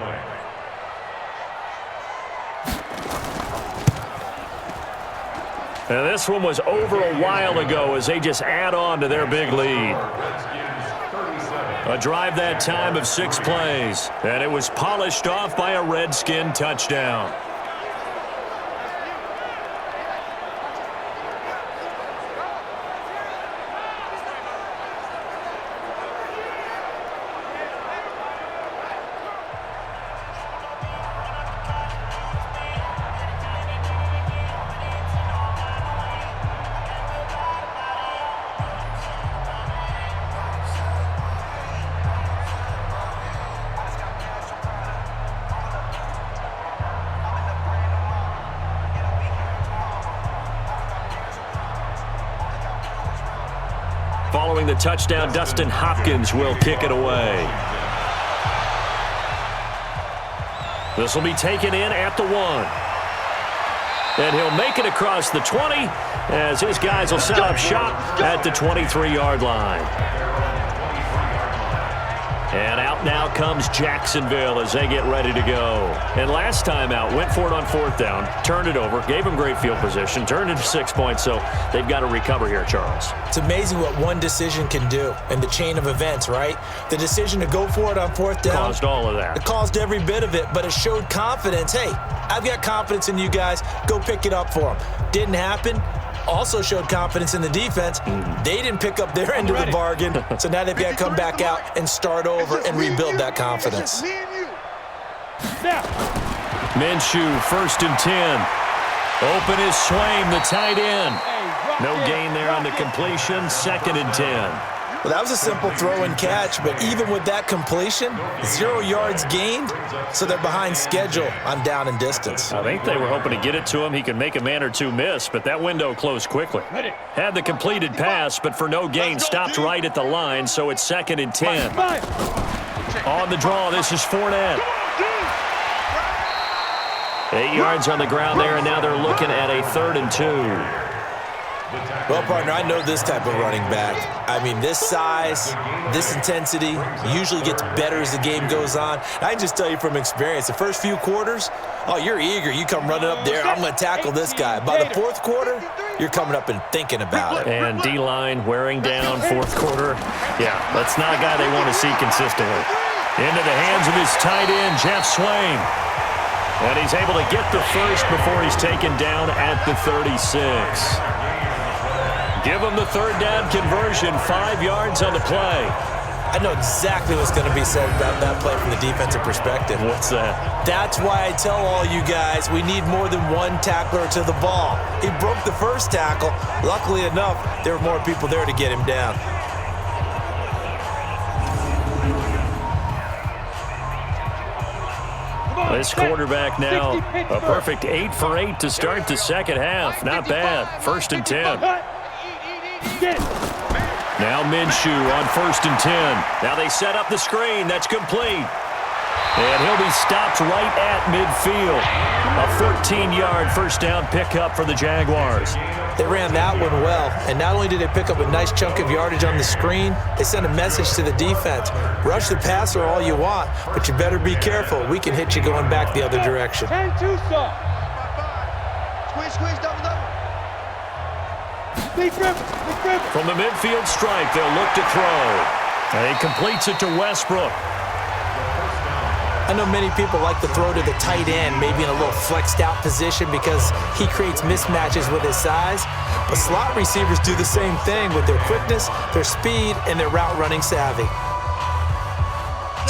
B: And this one was over a while ago as they just add on to their big lead. A drive that time of 6 plays, and it was polished off by a Redskin touchdown. Following the touchdown, Dustin Hopkins will kick it away. This will be taken in at the 1. And he'll make it across the 20 as his guys will set up shop at the 23-yard line. And out now comes Jacksonville as they get ready to go. And last time out, went for it on 4th down, turned it over, gave them great field position, turned it 6 points, so they've got to recover here, Charles.
H: It's amazing what one decision can do in the chain of events, right? The decision to go for it on 4th down.
B: Caused all of that.
H: It caused every bit of it, but it showed confidence. Hey, I've got confidence in you guys. Go pick it up for them. Didn't happen. Also showed confidence in the defense. They didn't pick up their end of the bargain, so now they've got to come back out and start over and rebuild that confidence.
B: Minshew, 1st and 10. Open is Swaim, the tight end. No gain there on the completion, 2nd and 10.
H: Well, that was a simple throw and catch, but even with that completion, 0 yards gained, so they're behind schedule on down and distance.
B: I think they were hoping to get it to him. He could make a man or two miss, but that window closed quickly. Had the completed pass, but for no gain, stopped right at the line, so it's 2nd and 10. On the draw, this is Fournette. 8 yards on the ground there, and now they're looking at a 3rd and 2.
H: Well, partner, I know this type of running back. I mean, this size, this intensity usually gets better as the game goes on. I can just tell you from experience, the first few quarters, oh, you're eager. You come running up there, I'm going to tackle this guy. By the 4th quarter, you're coming up and thinking about it.
B: And D-line wearing down 4th quarter. Yeah, that's not a guy they want to see consistently. Into the hands of his tight end, Jeff Swain. And he's able to get the first before he's taken down at the 36. Give him the third down conversion, 5 yards on the play.
H: I know exactly what's going to be said about that play from the defensive perspective.
B: What's that?
H: That's why I tell all you guys we need more than one tackler to the ball. He broke the first tackle. Luckily enough, there were more people there to get him down.
B: This quarterback now, a perfect 8 for 8 to start the second half. Not bad. 1st and 10. Now Minshew on 1st and 10. Now they set up the screen. That's complete. And he'll be stopped right at midfield. A 14-yard first down pickup for the Jaguars.
H: They ran that one well, and not only did they pick up a nice chunk of yardage on the screen, they sent a message to the defense. Rush the passer all you want, but you better be careful. We can hit you going back the other direction.
D: 10-2, sir.
E: Squeeze, double.
D: Big rip.
B: From the midfield stripe, they'll look to throw. And he completes it to Westbrook.
H: I know many people like to throw to the tight end, maybe in a little flexed out position because he creates mismatches with his size. But slot receivers do the same thing with their quickness, their speed, and their route running savvy.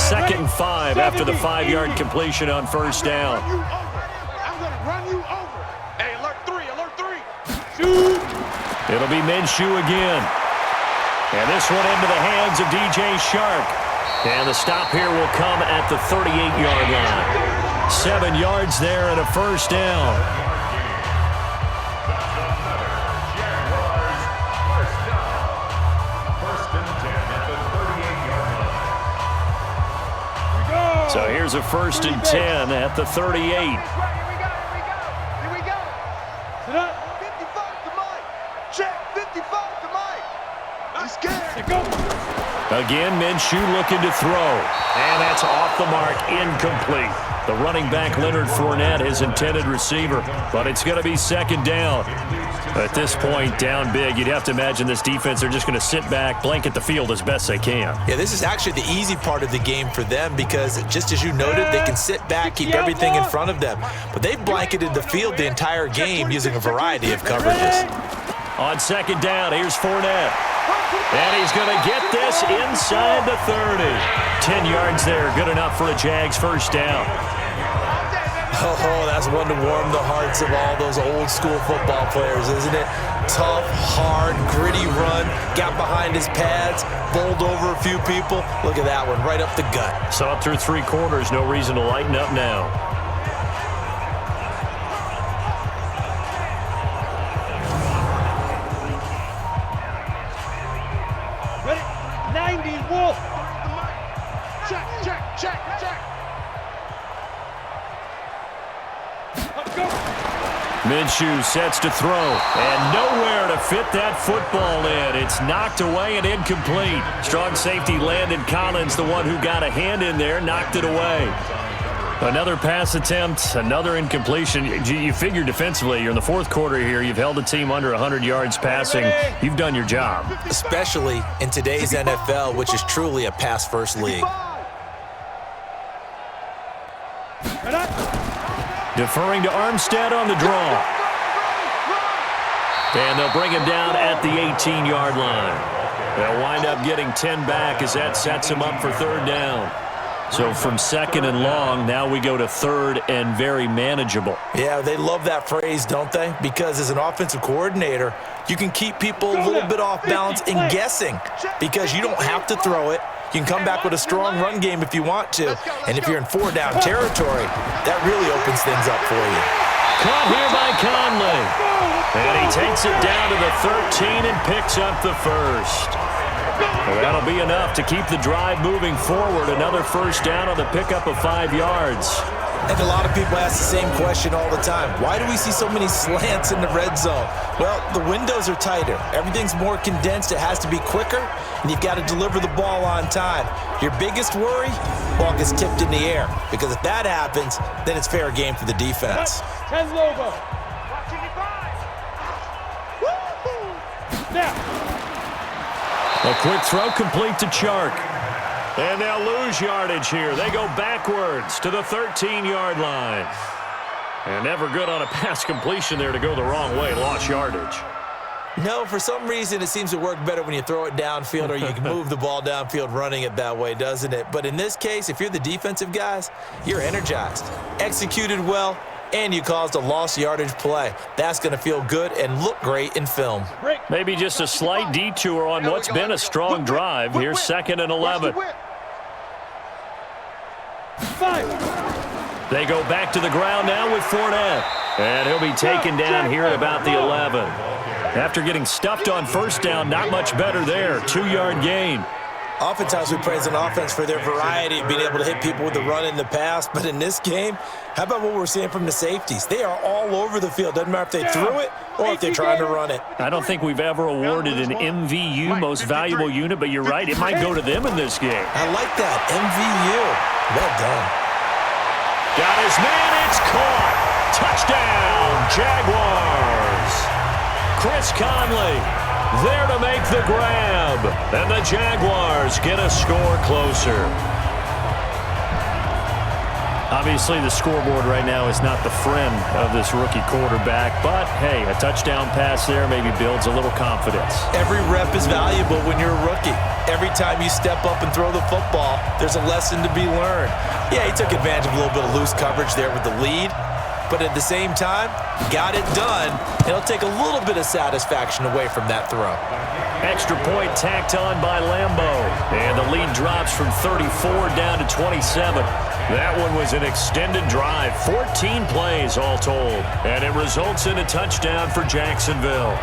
B: 2nd and 5 after the 5-yard completion on first down.
E: I'm going to run you over. Hey, alert 3.
D: Shoot.
B: It'll be Minshew again. And this one into the hands of DJ Shark. And the stop here will come at the 38-yard line. 7 yards there and a first down. So here's a 1st and 10 at the 38.
E: Here we go.
D: Sit up.
E: 55 to Mike. Check, 55 to Mike. He's scared.
D: Let go.
B: Again, Minshew looking to throw. And that's off the mark, incomplete. The running back, Leonard Fournette, his intended receiver. But it's going to be 2nd down. At this point, down big, you'd have to imagine this defense, they're just going to sit back, blanket the field as best they can.
H: Yeah, this is actually the easy part of the game for them because, just as you noted, they can sit back, keep everything in front of them. But they've blanketed the field the entire game using a variety of coverages.
B: On 2nd down, here's Fournette. And he's going to get this inside the 30. 10 yards there, good enough for a Jags first down.
H: Oh, that's one to warm the hearts of all those old school football players, isn't it? Tough, hard, gritty run, got behind his pads, bowled over a few people. Look at that one, right up the gut.
B: So up through 3 quarters, no reason to lighten up now.
D: Ready? 90, Wolf.
E: Check.
D: Let's go.
B: Minshew sets to throw, and nowhere to fit that football in. It's knocked away and incomplete. Strong safety Landon Collins, the one who got a hand in there, knocked it away. Another pass attempt, another incompletion. You figure defensively, you're in the 4th quarter here. You've held the team under 100 yards passing. You've done your job.
H: Especially in today's NFL, which is truly a pass-first league.
B: Deferring to Armstead on the draw. And they'll bring him down at the 18-yard line. They'll wind up getting 10 back as that sets him up for 3rd down. So from 2nd and long, now we go to 3rd and very manageable.
H: Yeah, they love that phrase, don't they? Because as an offensive coordinator, you can keep people a little bit off balance and guessing because you don't have to throw it. You can come back with a strong run game if you want to. And if you're in 4-down territory, that really opens things up for you.
B: Caught here by Conley. And he takes it down to the 13 and picks up the first. Well, that'll be enough to keep the drive moving forward. Another first down on the pickup of 5 yards.
H: And a lot of people ask the same question all the time. Why do we see so many slants in the red zone? Well, the windows are tighter. Everything's more condensed. It has to be quicker, and you've got to deliver the ball on time. Your biggest worry? Ball gets tipped in the air. Because if that happens, then it's fair game for the defense.
D: 10 logo.
B: Now. A quick throw complete to Chark. And they'll lose yardage here. They go backwards to the 13-yard line. And never good on a pass completion there to go the wrong way. Lost yardage.
H: No, for some reason, it seems to work better when you throw it downfield or you can move the ball downfield running it that way, doesn't it? But in this case, if you're the defensive guys, you're energized, executed well, and you caused a lost yardage play. That's going to feel good and look great in film.
B: Maybe just a slight detour on what's been a strong drive. Here's 2nd and 11. They go back to the ground now with Fournette. And he'll be taken down here at about the 11. After getting stuffed on first down, not much better there. 2-yard gain.
H: Oftentimes we praise an offense for their variety of being able to hit people with the run and the pass. But in this game, how about what we're seeing from the safeties? They are all over the field. Doesn't matter if they threw it or if they're trying to run it.
B: I don't think we've ever awarded an MVU, most valuable unit, but you're right, it might go to them in this game.
H: I like that, MVU. Well done.
B: Got his man, it's caught. Touchdown, Jaguars. Chris Conley there to make the grab. And the Jaguars get a score closer. Obviously, the scoreboard right now is not the friend of this rookie quarterback, but, hey, a touchdown pass there maybe builds a little confidence.
H: Every rep is valuable when you're a rookie. Every time you step up and throw the football, there's a lesson to be learned. Yeah, he took advantage of a little bit of loose coverage there with the lead, but at the same time, got it done. It'll take a little bit of satisfaction away from that throw.
B: Extra point tacked on by Lambo. And the lead drops from 34 down to 27. That one was an extended drive. 14 plays all told. And it results in a touchdown for Jacksonville.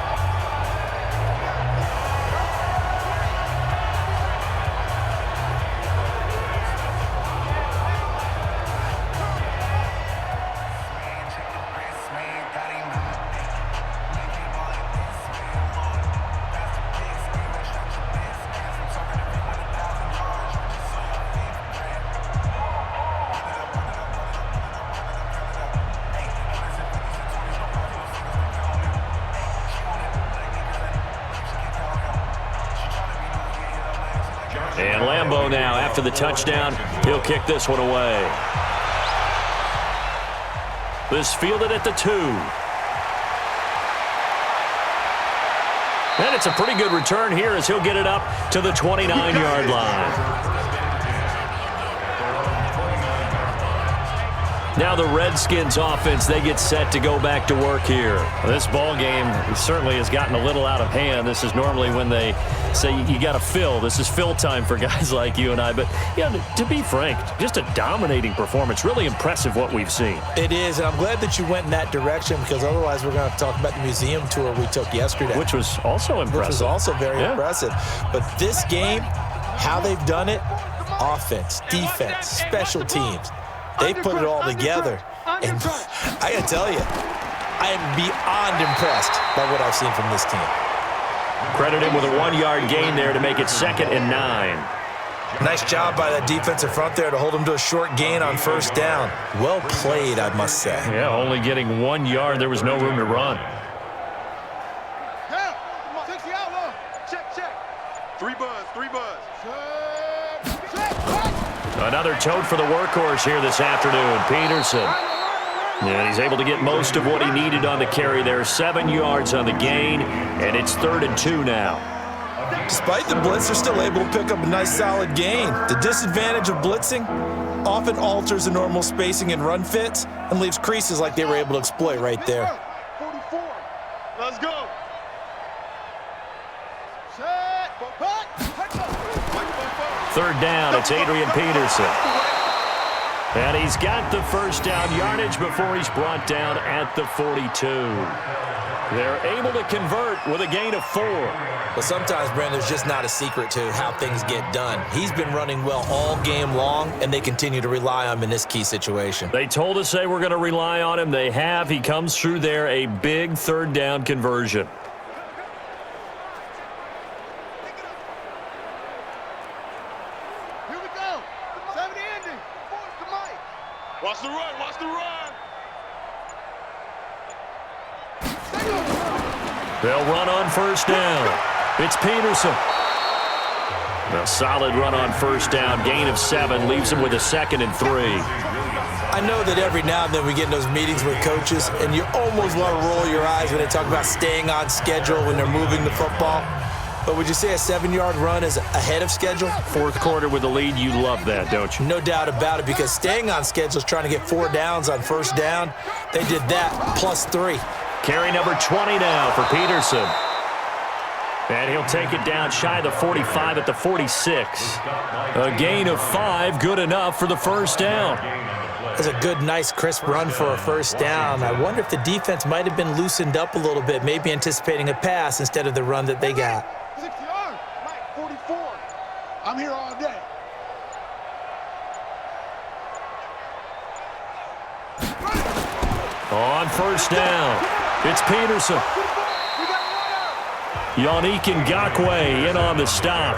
B: And Lambo now, after the touchdown, he'll kick this one away. This fielded at the 2. And it's a pretty good return here as he'll get it up to the 29-yard line. Now the Redskins offense, they get set to go back to work here. This ball game certainly has gotten a little out of hand. This is normally when they say you got to fill. This is fill time for guys like you and I. But, to be frank, just a dominating performance. Really impressive what we've seen.
H: It is, and I'm glad that you went in that direction because otherwise we're going to have to talk about the museum tour we took yesterday.
B: Which was also impressive.
H: Which was also very impressive. But this game, how they've done it, offense, defense, special teams, they put it all together, and I got to tell you, I am beyond impressed by what I've seen from this team.
B: Credit him with a 1-yard gain there to make it 2nd and 9.
H: Nice job by that defensive front there to hold him to a short gain on first down. Well played, I must say.
B: Yeah, only getting 1 yard. There was no room to run.
E: Check. 3 buzz.
B: Another tote for the workhorse here this afternoon, Peterson. And he's able to get most of what he needed on the carry there. 7 yards on the gain, and it's 3rd and 2 now.
H: Despite the blitz, they're still able to pick up a nice solid gain. The disadvantage of blitzing often alters the normal spacing and run fits and leaves creases like they were able to exploit right there.
E: 44. Let's go.
B: 3rd down, it's Adrian Peterson. And he's got the first down yardage before he's brought down at the 42. They're able to convert with a gain of 4.
H: But sometimes, Brandon, there's just not a secret to how things get done. He's been running well all game long, and they continue to rely on him in this key situation.
B: They told us they were going to rely on him. They have. He comes through there, a big 3rd down conversion.
E: Watch the run.
B: They'll run on first down. It's Peterson. A solid run on first down. Gain of 7 leaves him with a 2nd and 3.
H: I know that every now and then we get in those meetings with coaches, and you almost want to roll your eyes when they talk about staying on schedule when they're moving the football. But would you say a 7-yard run is ahead of schedule?
B: Fourth quarter with the lead, you love that, don't you?
H: No doubt about it, because staying on schedule is trying to get 4 downs on first down. They did that plus 3.
B: Carry number 20 now for Peterson. And he'll take it down shy of the 45 at the 46. A gain of 5, good enough for the first down.
H: That's a good, nice, crisp run for a first down. I wonder if the defense might have been loosened up a little bit, maybe anticipating a pass instead of the run that they got.
E: 60 yards, Mike, 44. I'm here all day.
B: On first down, it's Peterson. Yannick Ngakoue in on the stop.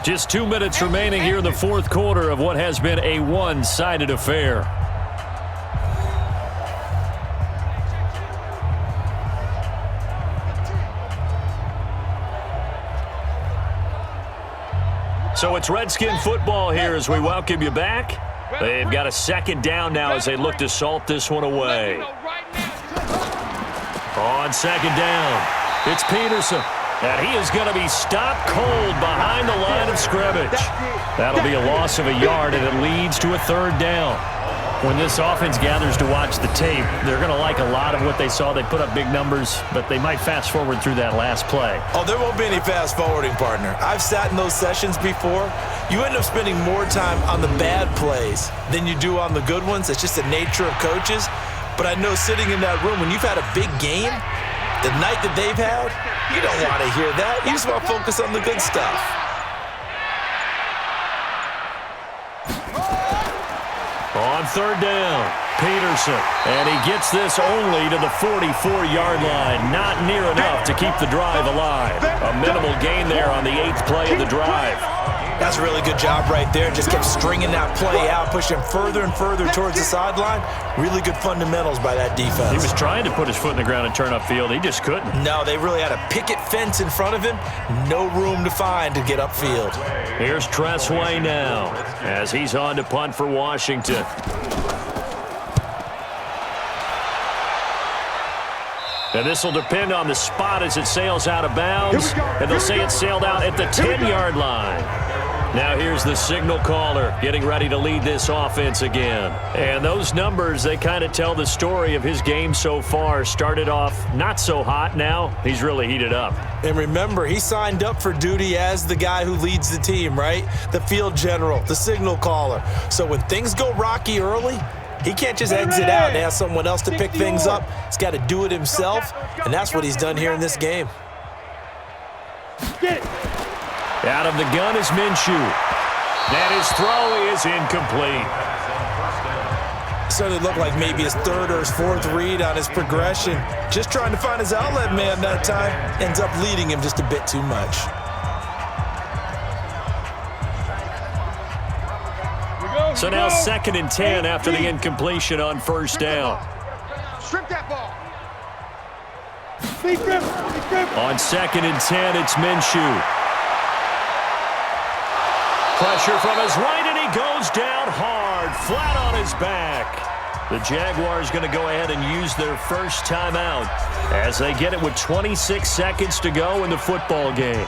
B: Just 2 minutes remaining here in the fourth quarter of what has been a one-sided affair. So it's Redskin football here as we welcome you back. They've got a 2nd down now as they look to salt this one away. On 2nd down, it's Peterson. And he is going to be stopped cold behind the line of scrimmage. That'll be a loss of a yard, and it leads to a 3rd down. When this offense gathers to watch the tape, they're going to like a lot of what they saw. They put up big numbers, but they might fast forward through that last play.
C: Oh, there won't be any fast forwarding, partner. I've sat in those sessions before. You end up spending more time on the bad plays than you do on the good ones. It's just the nature of coaches. But I know sitting in that room, when you've had a big game, the night that they've had, you don't want to hear that. You just want to focus on the good stuff.
B: On 3rd down, Peterson. And he gets this only to the 44-yard line. Not near enough to keep the drive alive. A minimal gain there on the 8th play of the drive.
C: That's a really good job right there. Just kept stringing that play out, pushing further and further towards the sideline. Really good fundamentals by that defense.
B: He was trying to put his foot in the ground and turn upfield. He just couldn't.
C: No, they really had a picket fence in front of him. No room to find to get upfield.
B: Here's Tressway now as he's on to punt for Washington. And this will depend on the spot as it sails out of bounds. And they'll say it sailed out at the 10-yard line. Now here's the signal caller getting ready to lead this offense again. And those numbers, they kind of tell the story of his game so far. Started off not so hot. Now he's really heated up.
H: And remember, he signed up for duty as the guy who leads the team, right? The field general, the signal caller. So when things go rocky early, he can't just exit out and ask someone else to pick things up. He's got to do it himself, and that's what he's done here in this game.
B: Out of the gun is Minshew. And his throw is incomplete.
H: Certainly looked like maybe his 3rd or his 4th read on his progression. Just trying to find his outlet man that time. Ends up leading him just a bit too much.
B: So now 2nd and 10 after the incompletion on first down.
E: Strip that ball.
B: On 2nd and 10, it's Minshew. Pressure from his right, and he goes down hard, flat on his back. The Jaguars going to go ahead and use their first timeout as they get it with 26 seconds to go in the football game.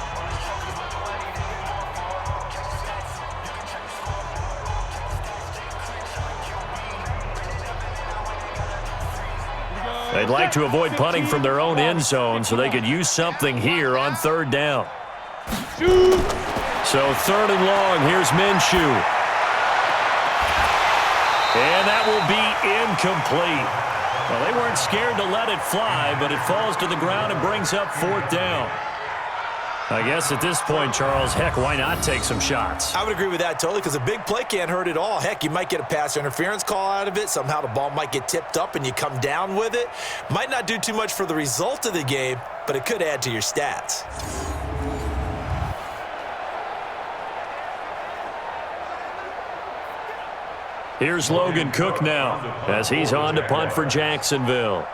B: They'd like to avoid punting from their own end zone so they could use something here on 3rd down. So 3rd and long, here's Minshew. And that will be incomplete. Well, they weren't scared to let it fly, but it falls to the ground and brings up 4th down. I guess at this point, Charles, heck, why not take some shots?
C: I would agree with that totally, because a big play can't hurt at all. Heck, you might get a pass interference call out of it. Somehow the ball might get tipped up and you come down with it. Might not do too much for the result of the game, but it could add to your stats.
B: Here's Logan Cook now as he's on to punt for Jacksonville.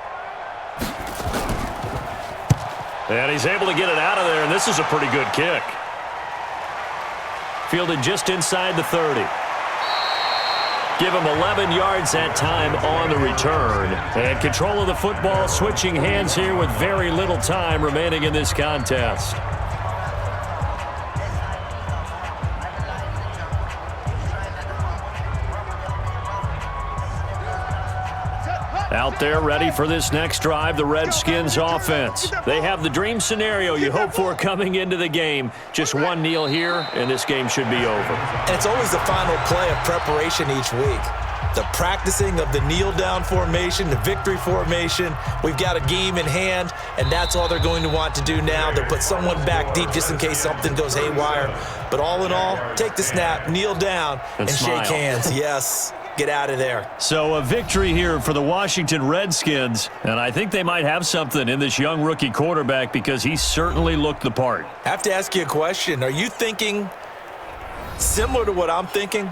B: And he's able to get it out of there, and this is a pretty good kick. Fielded just inside the 30. Give him 11 yards that time on the return. And control of the football switching hands here with very little time remaining in this contest. Out there ready for this next drive, the Redskins offense. They have the dream scenario you hope for coming into the game. Just one kneel here, and this game should be over.
C: And it's always the final play of preparation each week. The practicing of the kneel-down formation, the victory formation. We've got a game in hand, and that's all they're going to want to do now. They'll put someone back deep just in case something goes haywire. But all in all, take the snap, kneel down, and shake hands. Yes. Get out of there.
B: So a victory here for the Washington Redskins, and I think they might have something in this young rookie quarterback because he certainly looked the part.
C: I have to ask you a question. Are you thinking similar to what I'm thinking?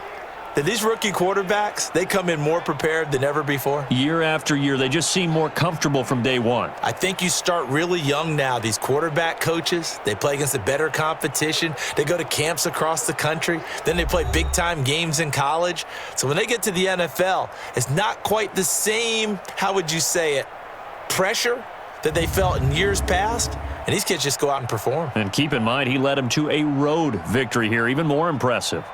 C: That these rookie quarterbacks, they come in more prepared than ever before?
B: Year after year, they just seem more comfortable from day one.
C: I think you start really young now. These quarterback coaches, they play against a better competition. They go to camps across the country. Then they play big-time games in college. So when they get to the NFL, it's not quite the same, how would you say it, pressure that they felt in years past. And these kids just go out and perform.
B: And keep in mind, he led them to a road victory here, even more impressive.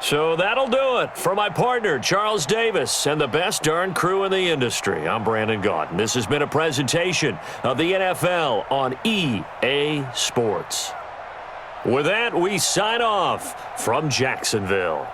B: So that'll do it for my partner, Charles Davis, and the best darn crew in the industry. I'm Brandon Gaudin. This has been a presentation of the NFL on EA Sports. With that, we sign off from Jacksonville.